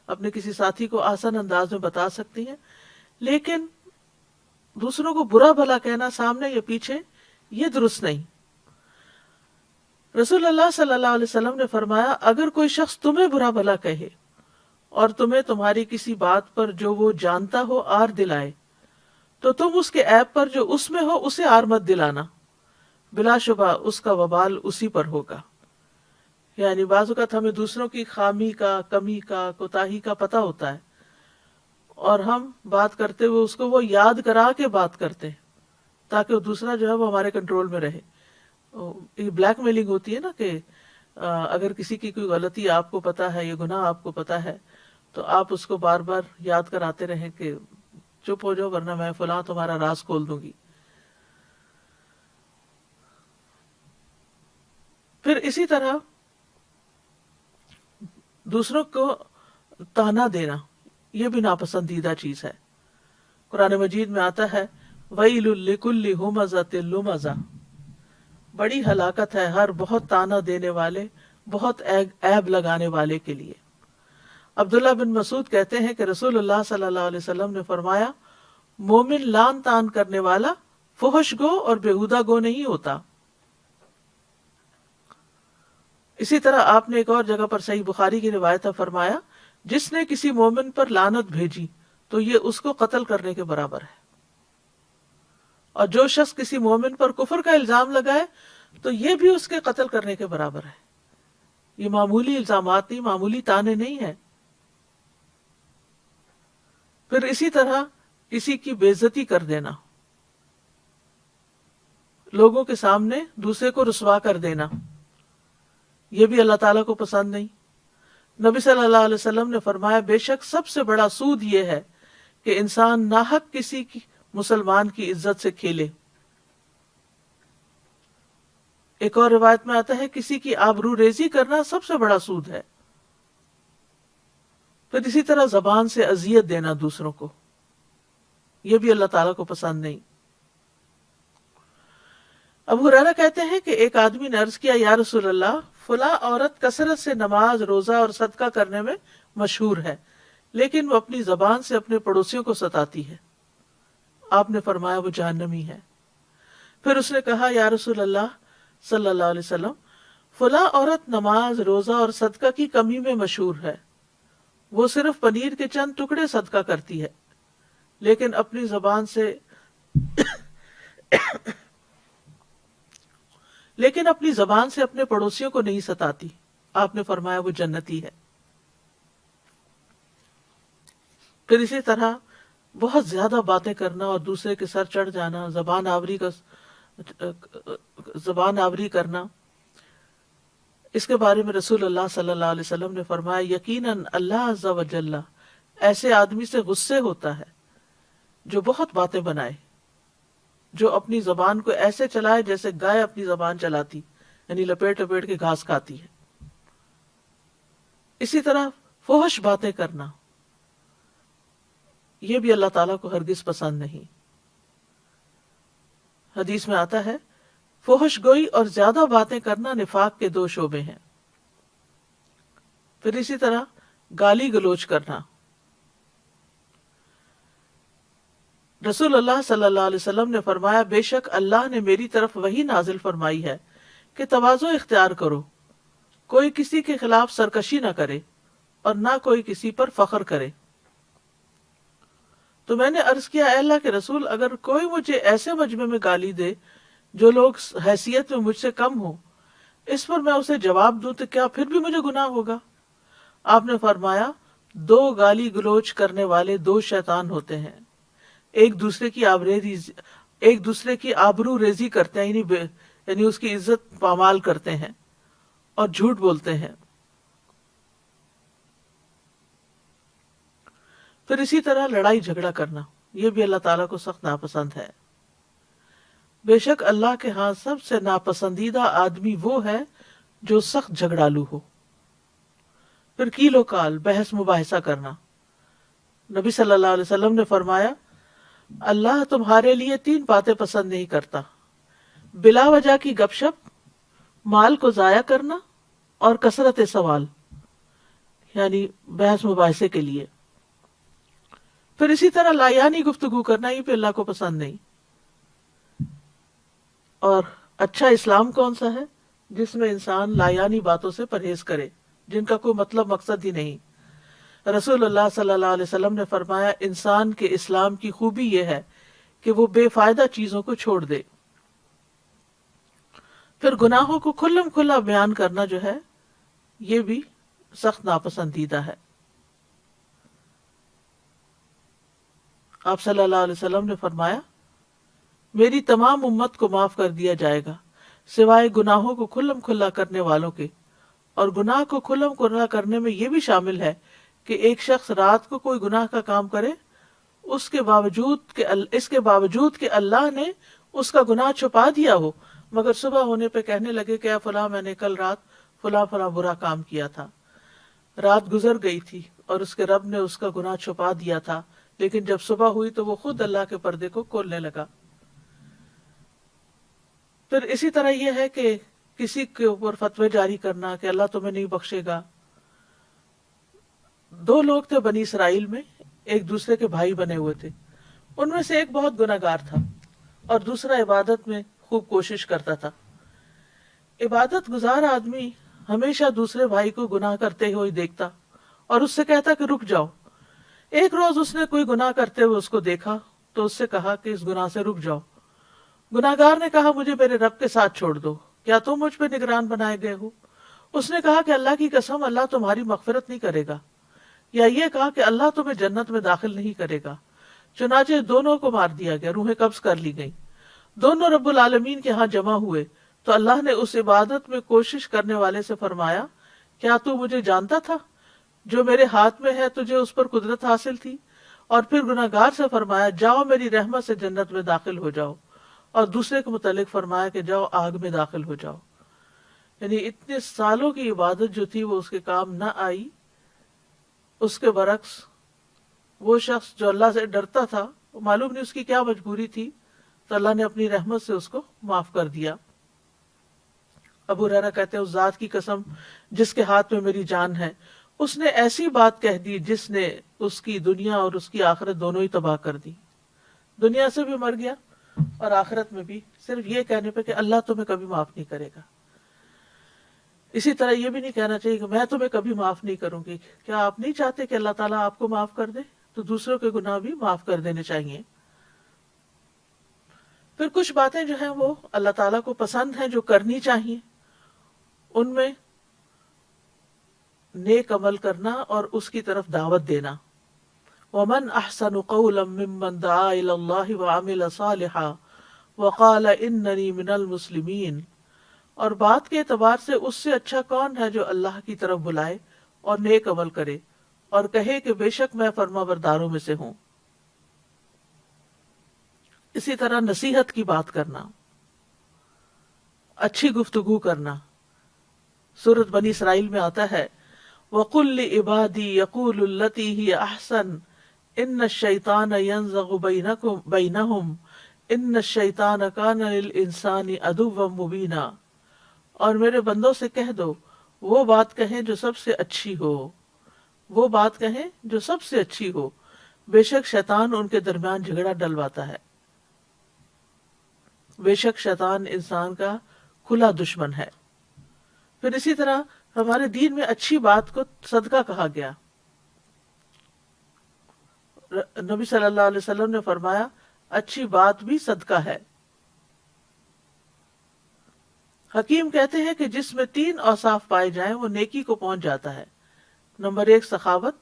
اپنے کسی ساتھی کو آسان انداز میں بتا سکتی ہیں، لیکن دوسروں کو برا بھلا کہنا سامنے یا پیچھے یہ درست نہیں. رسول اللہ صلی اللہ علیہ وسلم نے فرمایا اگر کوئی شخص تمہیں برا بھلا کہے اور تمہیں تمہاری کسی بات پر جو وہ جانتا ہو آر دلائے تو تم اس کے عیب پر جو اس میں ہو اسے آر مت دلانا، بلا شبہ اس کا وبال اسی پر ہوگا. یعنی بعض اوقات ہمیں دوسروں کی خامی کا، کمی کا، کوتاہی کا پتہ ہوتا ہے اور ہم بات کرتے ہوئے اس کو وہ یاد کرا کے بات کرتے ہیں تاکہ وہ دوسرا جو ہے وہ ہمارے کنٹرول میں رہے. یہ بلیک میلنگ ہوتی ہے نا کہ اگر کسی کی کوئی غلطی آپ کو پتا ہے، یہ گناہ آپ کو پتا ہے، تو آپ اس کو بار بار یاد کراتے رہیں کہ چپ ہو جاؤ ورنہ میں فلاں تمہارا راز کھول دوں گی. پھر اسی طرح دوسروں کو تانا دینا یہ بھی ناپسندیدہ چیز ہے. قرآن مجید میں آتا ہے وَيْلٌ لِكُلِّ هُمَزَةٍ لُمَزَةٍ، بڑی ہلاکت ہے ہر بہت تانا دینے والے، بہت عیب لگانے والے کے لیے. عبداللہ بن مسعود کہتے ہیں کہ رسول اللہ صلی اللہ علیہ وسلم نے فرمایا مومن لان تان کرنے والا فحش گو اور بیہودہ گو نہیں ہوتا. اسی طرح آپ نے ایک اور جگہ پر صحیح بخاری کی روایت ہے فرمایا جس نے کسی مومن پر لعنت بھیجی تو یہ اس کو قتل کرنے کے برابر ہے، اور جو شخص کسی مومن پر کفر کا الزام لگائے تو یہ بھی اس کے قتل کرنے کے برابر ہے. یہ معمولی الزامات نہیں، معمولی تانے نہیں ہیں. پھر اسی طرح کسی کی بے عزتی کر دینا، لوگوں کے سامنے دوسرے کو رسوا کر دینا، یہ بھی اللہ تعالیٰ کو پسند نہیں. نبی صلی اللہ علیہ وسلم نے فرمایا بے شک سب سے بڑا سود یہ ہے کہ انسان ناحق کسی کی مسلمان کی عزت سے کھیلے. ایک اور روایت میں آتا ہے کسی کی آبرو ریزی کرنا سب سے بڑا سود ہے. پھر اسی طرح زبان سے اذیت دینا دوسروں کو، یہ بھی اللہ تعالیٰ کو پسند نہیں. ابو ہریرہ کہتے ہیں کہ ایک آدمی نے عرض کیا یا رسول اللہ فلاں عورت کثرت سے نماز، روزہ اور صدقہ کرنے میں مشہور ہے لیکن وہ اپنی زبان سے اپنے پڑوسیوں کو ستاتی ہے. آپ نے فرمایا وہ جہنمی ہے. پھر اس نے کہا یا رسول اللہ صلی اللہ علیہ وسلم فلاں عورت نماز، روزہ اور صدقہ کی کمی میں مشہور ہے، وہ صرف پنیر کے چند ٹکڑے صدقہ کرتی ہے لیکن اپنی زبان سے اپنے پڑوسیوں کو نہیں ستاتی. آپ نے فرمایا وہ جنتی ہے. پھر اسی طرح بہت زیادہ باتیں کرنا اور دوسرے کے سر چڑھ جانا، زبان آوری کرنا، اس کے بارے میں رسول اللہ صلی اللہ علیہ وسلم نے فرمایا یقیناً اللہ عز و جل ایسے آدمی سے غصے ہوتا ہے جو بہت باتیں بنائے، جو اپنی زبان کو ایسے چلائے جیسے گائے اپنی زبان چلاتی، یعنی لپیٹ لپیٹ کے گھاس کھاتی ہے. اسی طرح فحش باتیں کرنا یہ بھی اللہ تعالیٰ کو ہرگز پسند نہیں. حدیث میں آتا ہے فحش گوئی اور زیادہ باتیں کرنا نفاق کے 2 شعبے ہیں. پھر اسی طرح گالی گلوچ کرنا. رسول اللہ صلی اللہ علیہ وسلم نے فرمایا بے شک اللہ نے میری طرف وحی نازل فرمائی ہے کہ تواضع اختیار کرو، کوئی کسی کے خلاف سرکشی نہ کرے اور نہ کوئی کسی پر فخر کرے. تو میں نے عرض کیا اے اللہ کے رسول، اگر کوئی مجھے ایسے مجمع میں گالی دے جو لوگ حیثیت میں مجھ سے کم ہوں، اس پر میں اسے جواب دوں تو کیا پھر بھی مجھے گناہ ہوگا؟ آپ نے فرمایا، دو گالی گلوچ کرنے والے دو شیطان ہوتے ہیں، ایک دوسرے کی آبرو ریزی کرتے ہیں، یعنی اس کی عزت پامال کرتے ہیں اور جھوٹ بولتے ہیں۔ پھر اسی طرح لڑائی جھگڑا کرنا، یہ بھی اللہ تعالیٰ کو سخت ناپسند ہے۔ بے شک اللہ کے ہاں سب سے ناپسندیدہ آدمی وہ ہے جو سخت جھگڑالو ہو۔ پھر کیل و کال، بحث مباحثہ کرنا۔ نبی صلی اللہ علیہ وسلم نے فرمایا، اللہ تمہارے لیے 3 باتیں پسند نہیں کرتا: بلا وجہ کی گپ شپ، مال کو ضائع کرنا، اور کثرت سوال، یعنی بحث مباحثے کے لیے۔ پھر اسی طرح لایانی گفتگو کرنا، یہ بھی اللہ کو پسند نہیں۔ اور اچھا اسلام کون سا ہے؟ جس میں انسان لایانی باتوں سے پرہیز کرے جن کا کوئی مطلب مقصد ہی نہیں۔ رسول اللہ صلی اللہ علیہ وسلم نے فرمایا، انسان کے اسلام کی خوبی یہ ہے کہ وہ بے فائدہ چیزوں کو چھوڑ دے۔ پھر گناہوں کو کھلم کھلا بیان کرنا جو ہے، یہ بھی سخت ناپسندیدہ ہے۔ آپ صلی اللہ علیہ وسلم نے فرمایا، میری تمام امت کو معاف کر دیا جائے گا سوائے گناہوں کو کھلم کھلا کرنے والوں کے۔ اور گناہ کو کھلم کھلا کرنے میں یہ بھی شامل ہے کہ ایک شخص رات کو کوئی گناہ کا کام کرے، اس کے باوجود کہ اللہ نے اس کا گناہ چھپا دیا ہو، مگر صبح ہونے پہ کہنے لگے کہ اے فلاں، میں نے کل رات فلاں فلاں برا کام کیا تھا۔ رات گزر گئی تھی اور اس کے رب نے اس کا گناہ چھپا دیا تھا، لیکن جب صبح ہوئی تو وہ خود اللہ کے پردے کو کھولنے لگا۔ پھر اسی طرح یہ ہے کہ کسی کے اوپر فتوی جاری کرنا کہ اللہ تمہیں نہیں بخشے گا۔ 2 لوگ تھے بنی اسرائیل میں، ایک دوسرے کے بھائی بنے ہوئے تھے۔ ان میں سے ایک بہت گناہگار تھا اور دوسرا عبادت میں خوب کوشش کرتا تھا۔ عبادت گزار آدمی ہمیشہ دوسرے بھائی کو گناہ کرتے ہوئے دیکھتا اور اس سے کہتا کہ رک جاؤ۔ ایک روز اس نے کوئی گناہ کرتے ہوئے اس کو دیکھا تو اس سے کہا کہ اس گناہ سے رک جاؤ۔ گناہگار نے کہا، مجھے میرے رب کے ساتھ چھوڑ دو، کیا تم مجھ پہ نگران بنائے گئے ہو؟ اس نے کہا کہ اللہ کی قسم، اللہ تمہاری مغفرت نہیں کرے گا، یا یہ کہا کہ اللہ تمہیں جنت میں داخل نہیں کرے گا۔ چنانچہ دونوں کو مار دیا گیا، روحیں قبض کر لی گئیں۔ دونوں رب العالمین کے ہاں جمع ہوئے تو اللہ نے اس عبادت میں کوشش کرنے والے سے فرمایا، کیا تو مجھے جانتا تھا؟ جو میرے ہاتھ میں ہے تجھے اس پر قدرت حاصل تھی۔ اور پھر گناہگار سے فرمایا، جاؤ میری رحمت سے جنت میں داخل ہو جاؤ۔ اور دوسرے کے متعلق فرمایا کہ جاؤ آگ میں داخل ہو جاؤ۔ یعنی اتنے سالوں کی عبادت جو تھی وہ اس کے کام نہ آئی۔ اس کے برعکس وہ شخص جو اللہ سے ڈرتا تھا، معلوم نہیں اس کی کیا مجبوری تھی، تو اللہ نے اپنی رحمت سے اس کو معاف کر دیا۔ ابو ہریرہ کہتے ہیں، اس ذات کی قسم جس کے ہاتھ میں میری جان ہے، اس نے ایسی بات کہہ دی جس نے اس کی دنیا اور اس کی آخرت دونوں ہی تباہ کر دی۔ دنیا سے بھی مر گیا اور آخرت میں بھی، صرف یہ کہنے پہ کہ اللہ تمہیں کبھی معاف نہیں کرے گا۔ اسی طرح یہ بھی نہیں کہنا چاہیے کہ میں تمہیں کبھی معاف نہیں کروں گی۔ کیا آپ نہیں چاہتے کہ اللہ تعالیٰ آپ کو معاف کر دے؟ تو دوسروں کے گناہ بھی معاف کر دینے چاہیے۔ پھر کچھ باتیں جو ہیں وہ اللہ تعالیٰ کو پسند ہیں، جو کرنی چاہیے، ان میں نیک عمل کرنا اور اس کی طرف دعوت دینا۔ وَمَنْ أَحْسَنُ قَوْلًا مِّمَّنْ دَعَا إِلَى اللَّهِ وَعَمِلَ صَالِحًا وَقَالَ إِنَّنِي مِنَ الْمُسْلِمِينَ، اور بات کے اعتبار سے اس سے اچھا کون ہے جو اللہ کی طرف بلائے اور نیک عمل کرے اور کہے کہ بے شک میں فرما برداروں میں سے ہوں۔ اسی طرح نصیحت کی بات کرنا، اچھی گفتگو کرنا۔ سورۃ بنی اسرائیل میں آتا ہے، وَقُلْ لِعِبَادِي يَقُولُوا الَّتِي هِيَ أَحْسَنُ إِنَّ الشَّيْطَانَ يَنزَغُ بَيْنَهُمْ إِنَّ الشَّيْطَانَ كَانَ لِلْإِنسَانِ عَدُوًّا مُبِينًا، اور میرے بندوں سے کہہ دو وہ بات کہیں جو سب سے اچھی ہو، وہ بات کہیں جو سب سے اچھی ہو، بے شک شیطان ان کے درمیان جھگڑا ڈلواتا ہے۔ بے شک شیطان انسان کا کھلا دشمن ہے۔ پھر اسی طرح ہمارے دین میں اچھی بات کو صدقہ کہا گیا۔ نبی صلی اللہ علیہ وسلم نے فرمایا اچھی بات بھی صدقہ ہے۔ حکیم کہتے ہیں کہ جس میں 3 اوصاف پائے جائیں وہ نیکی کو پہنچ جاتا ہے۔ نمبر 1 سخاوت،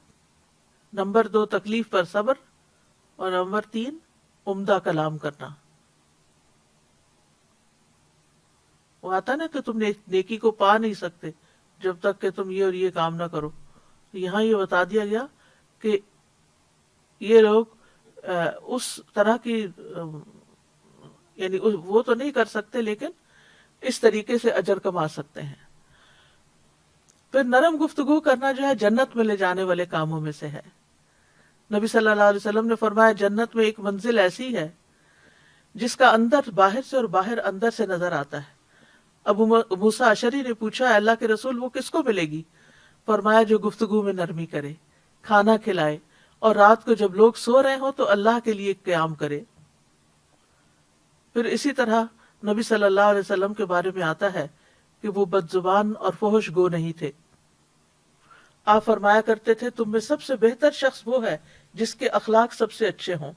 نمبر 2 تکلیف پر صبر، اور نمبر 3 عمدہ کلام کرنا۔ وہ آتا نا کہ تم نیکی کو پا نہیں سکتے جب تک کہ تم یہ اور یہ کام نہ کرو۔ یہاں یہ بتا دیا گیا کہ یہ لوگ اس طرح کی یعنی وہ تو نہیں کر سکتے لیکن اس طریقے سے اجر کما سکتے ہیں۔ پھر نرم گفتگو کرنا جو ہے جنت میں لے جانے والے کاموں میں سے ہے۔ نبی صلی اللہ علیہ وسلم نے فرمایا جنت میں ایک منزل ایسی ہے جس کا اندر باہر سے اور باہر اندر سے نظر آتا ہے۔ ابو موسیٰ اشعری نے پوچھا اللہ کے رسول وہ کس کو ملے گی؟ فرمایا جو گفتگو میں نرمی کرے، کھانا کھلائے، اور رات کو جب لوگ سو رہے ہوں تو اللہ کے لیے قیام کرے۔ پھر اسی طرح نبی صلی اللہ علیہ وسلم کے بارے میں آتا ہے کہ وہ بد زبان اور فحش گو نہیں تھے۔ آپ فرمایا کرتے تھے تم میں سب سے بہتر شخص وہ ہے جس کے اخلاق سب سے اچھے ہوں،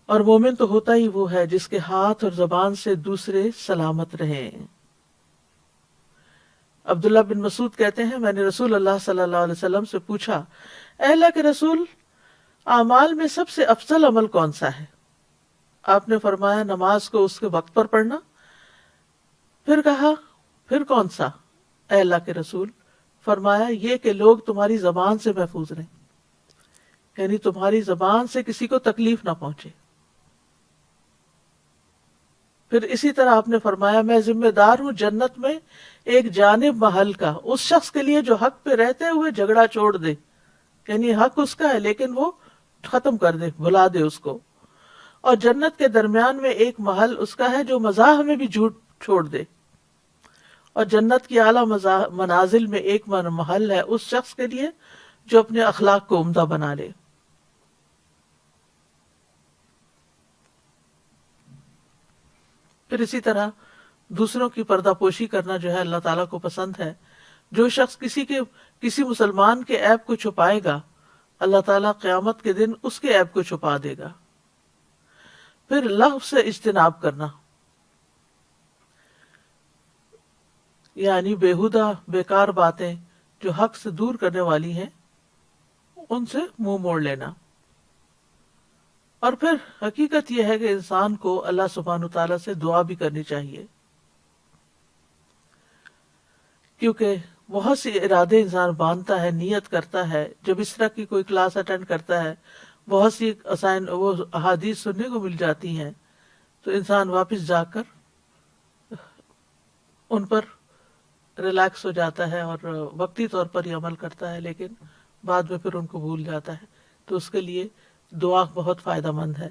اور مومن تو ہوتا ہی وہ ہے جس کے ہاتھ اور زبان سے دوسرے سلامت رہیں۔ عبداللہ بن مسعود کہتے ہیں میں نے رسول اللہ صلی اللہ علیہ وسلم سے پوچھا اے اللہ کے رسول اعمال میں سب سے افضل عمل کون سا ہے؟ آپ نے فرمایا نماز کو اس کے وقت پر پڑھنا۔ پھر کہا پھر کون سا اے اللہ کے رسول؟ فرمایا یہ کہ لوگ تمہاری زبان سے محفوظ رہیں، یعنی تمہاری زبان سے کسی کو تکلیف نہ پہنچے۔ پھر اسی طرح آپ نے فرمایا میں ذمہ دار ہوں جنت میں ایک جانب محل کا اس شخص کے لیے جو حق پہ رہتے ہوئے جھگڑا چھوڑ دے، یعنی حق اس کا ہے لیکن وہ ختم کر دے، بھلا دے اس کو، اور جنت کے درمیان میں ایک محل اس کا ہے جو مزاح میں بھی جھوٹ چھوڑ دے، اور جنت کی اعلیٰ منازل میں ایک محل ہے اس شخص کے لیے جو اپنے اخلاق کو عمدہ بنا لے۔ پھر اسی طرح دوسروں کی پردہ پوشی کرنا جو ہے اللہ تعالیٰ کو پسند ہے۔ جو شخص کسی مسلمان کے عیب کو چھپائے گا اللہ تعالیٰ قیامت کے دن اس کے عیب کو چھپا دے گا۔ پھر لغو سے اجتناب کرنا، یعنی بیہودہ بیکار باتیں جو حق سے دور کرنے والی ہیں ان سے منہ موڑ لینا۔ اور پھر حقیقت یہ ہے کہ انسان کو اللہ سبحانہ تعالیٰ سے دعا بھی کرنی چاہیے، کیونکہ بہت سی ارادے انسان باندھتا ہے، نیت کرتا ہے، جب اس طرح کی کوئی کلاس اٹینڈ کرتا ہے بہت سی وہ احادیث سننے کو مل جاتی ہیں تو انسان واپس جا کر ان پر ریلیکس ہو جاتا ہے اور وقتی طور پر ہی عمل کرتا ہے، لیکن بعد میں پھر ان کو بھول جاتا ہے۔ تو اس کے لیے دعا بہت فائدہ مند ہے۔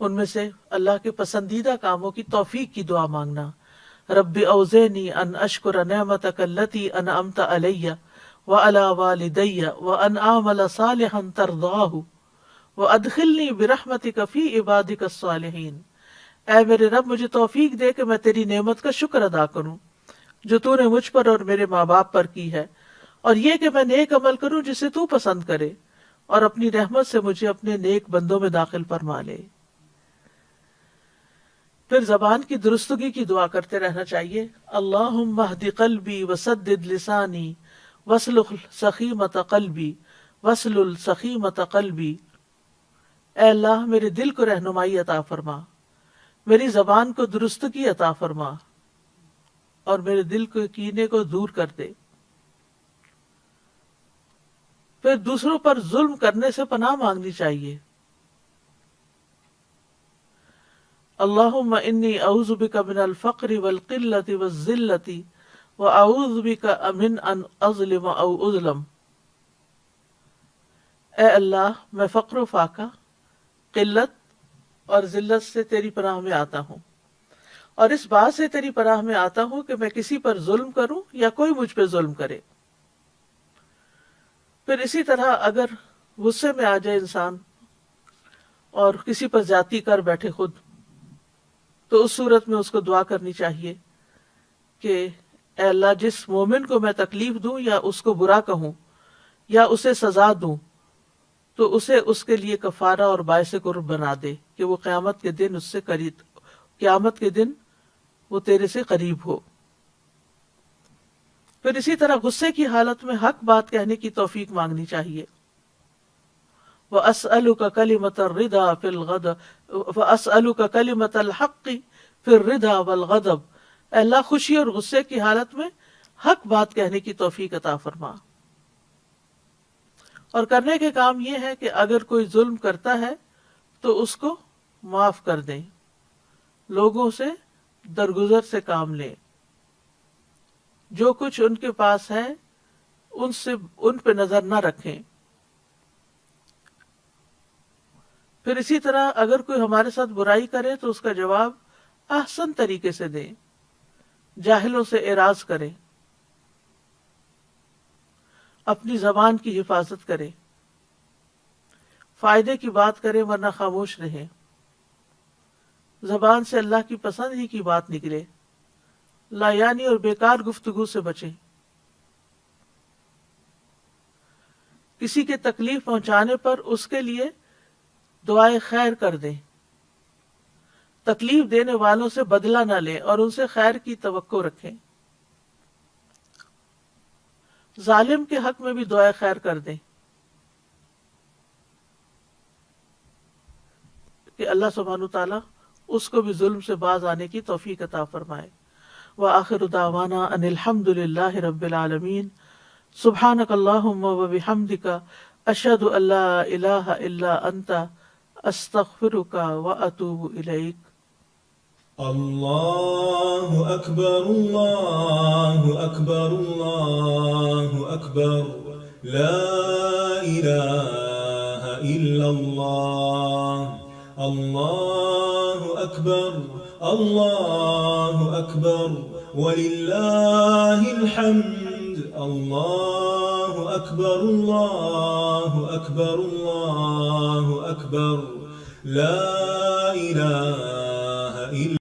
ان میں سے اللہ کے پسندیدہ کاموں کی توفیق کی دعا مانگنا، رب اوزعنی ان اشکر نعمتک التی انعمت علی وعلی والدی وان اعمل صالحا ترضاہ وادخلنی برحمتک فی عبادک الصالحین۔ اے میرے رب مجھے توفیق دے کہ میں تیری نعمت کا شکر ادا کروں جو تو نے مجھ پر اور میرے ماں باپ پر کی ہے، اور یہ کہ میں نیک عمل کروں جسے تو پسند کرے، اور اپنی رحمت سے مجھے اپنے نیک بندوں میں داخل فرما لے۔ پھر زبان کی درستگی کی دعا کرتے رہنا چاہیے، اللہم اہد قلبی وسدد لسانی واسلل سخیمۃ قلبی واسلل سخیمۃ قلبی۔ اے اللہ میرے دل کو رہنمائی عطا فرما، میری زبان کو درستگی عطا فرما، اور میرے دل کو کینے کو دور کر دے۔ پھر دوسروں پر ظلم کرنے سے پناہ مانگنی چاہیے، اللہم انی اعوذ بک من الفقر والقلۃ والذلۃ واعوذ بک من ان اظلم او اظلم۔ اے اللہ میں فقر و فاقہ، قلت اور ذلت سے تیری پناہ میں آتا ہوں، اور اس بات سے تیری پناہ میں آتا ہوں کہ میں کسی پر ظلم کروں یا کوئی مجھ پہ ظلم کرے۔ پھر اسی طرح اگر غصے میں آ جائے انسان اور کسی پر زیادتی کر بیٹھے خود، تو اس صورت میں اس کو دعا کرنی چاہیے کہ اے اللہ جس مومن کو میں تکلیف دوں یا اس کو برا کہوں یا اسے سزا دوں تو اسے اس کے لیے کفارہ اور باعث قرب بنا دے کہ وہ قیامت کے دن وہ تیرے سے قریب ہو۔ پھر اسی طرح غصے کی حالت میں حق بات کہنے کی توفیق مانگنی چاہیے۔ وَأَسْأَلُكَ كَلِمَةَ الرِّضَا فِي الْغَضَبِ وَأَسْأَلُكَ كَلِمَةَ الْحَقِّ فِي الرِّضَا وَالْغَضَبِ، اے اللہ خوشی اور غصے کی حالت میں حق بات کہنے کی توفیق عطا فرما۔ اور کرنے کے کام یہ ہے کہ اگر کوئی ظلم کرتا ہے تو اس کو معاف کر دیں، لوگوں سے درگزر سے کام لیں، جو کچھ ان کے پاس ہے ان پہ نظر نہ رکھیں۔ پھر اسی طرح اگر کوئی ہمارے ساتھ برائی کرے تو اس کا جواب احسن طریقے سے دیں، جاہلوں سے اعراض کریں، اپنی زبان کی حفاظت کریں، فائدے کی بات کریں ورنہ خاموش رہیں، زبان سے اللہ کی پسند ہی کی بات نکلے، لا یعنی اور بیکار گفتگو سے بچیں، کسی کے تکلیف پہنچانے پر اس کے لیے دعائے خیر کر دیں، تکلیف دینے والوں سے بدلہ نہ لیں اور ان سے خیر کی توقع رکھیں، ظالم کے حق میں بھی دعائے خیر کر دیں کہ اللہ سبحانہ وتعالی اس کو بھی ظلم سے باز آنے کی توفیق عطا فرمائے۔ وآخر دعوانا ان الحمد للہ رب العالمین، سبحانک اللہم وبحمدک، اشہد ان لا الہ الا انت، استغفرک واتوب الیک۔
اللہ اکبر اللہ اکبر اللہ اکبر، لا الہ الا اللہ، اللہ اکبر اللہ اکبر وللہ الحمد، اللہ اکبر اللہ اکبر اللہ اکبر، لا الہ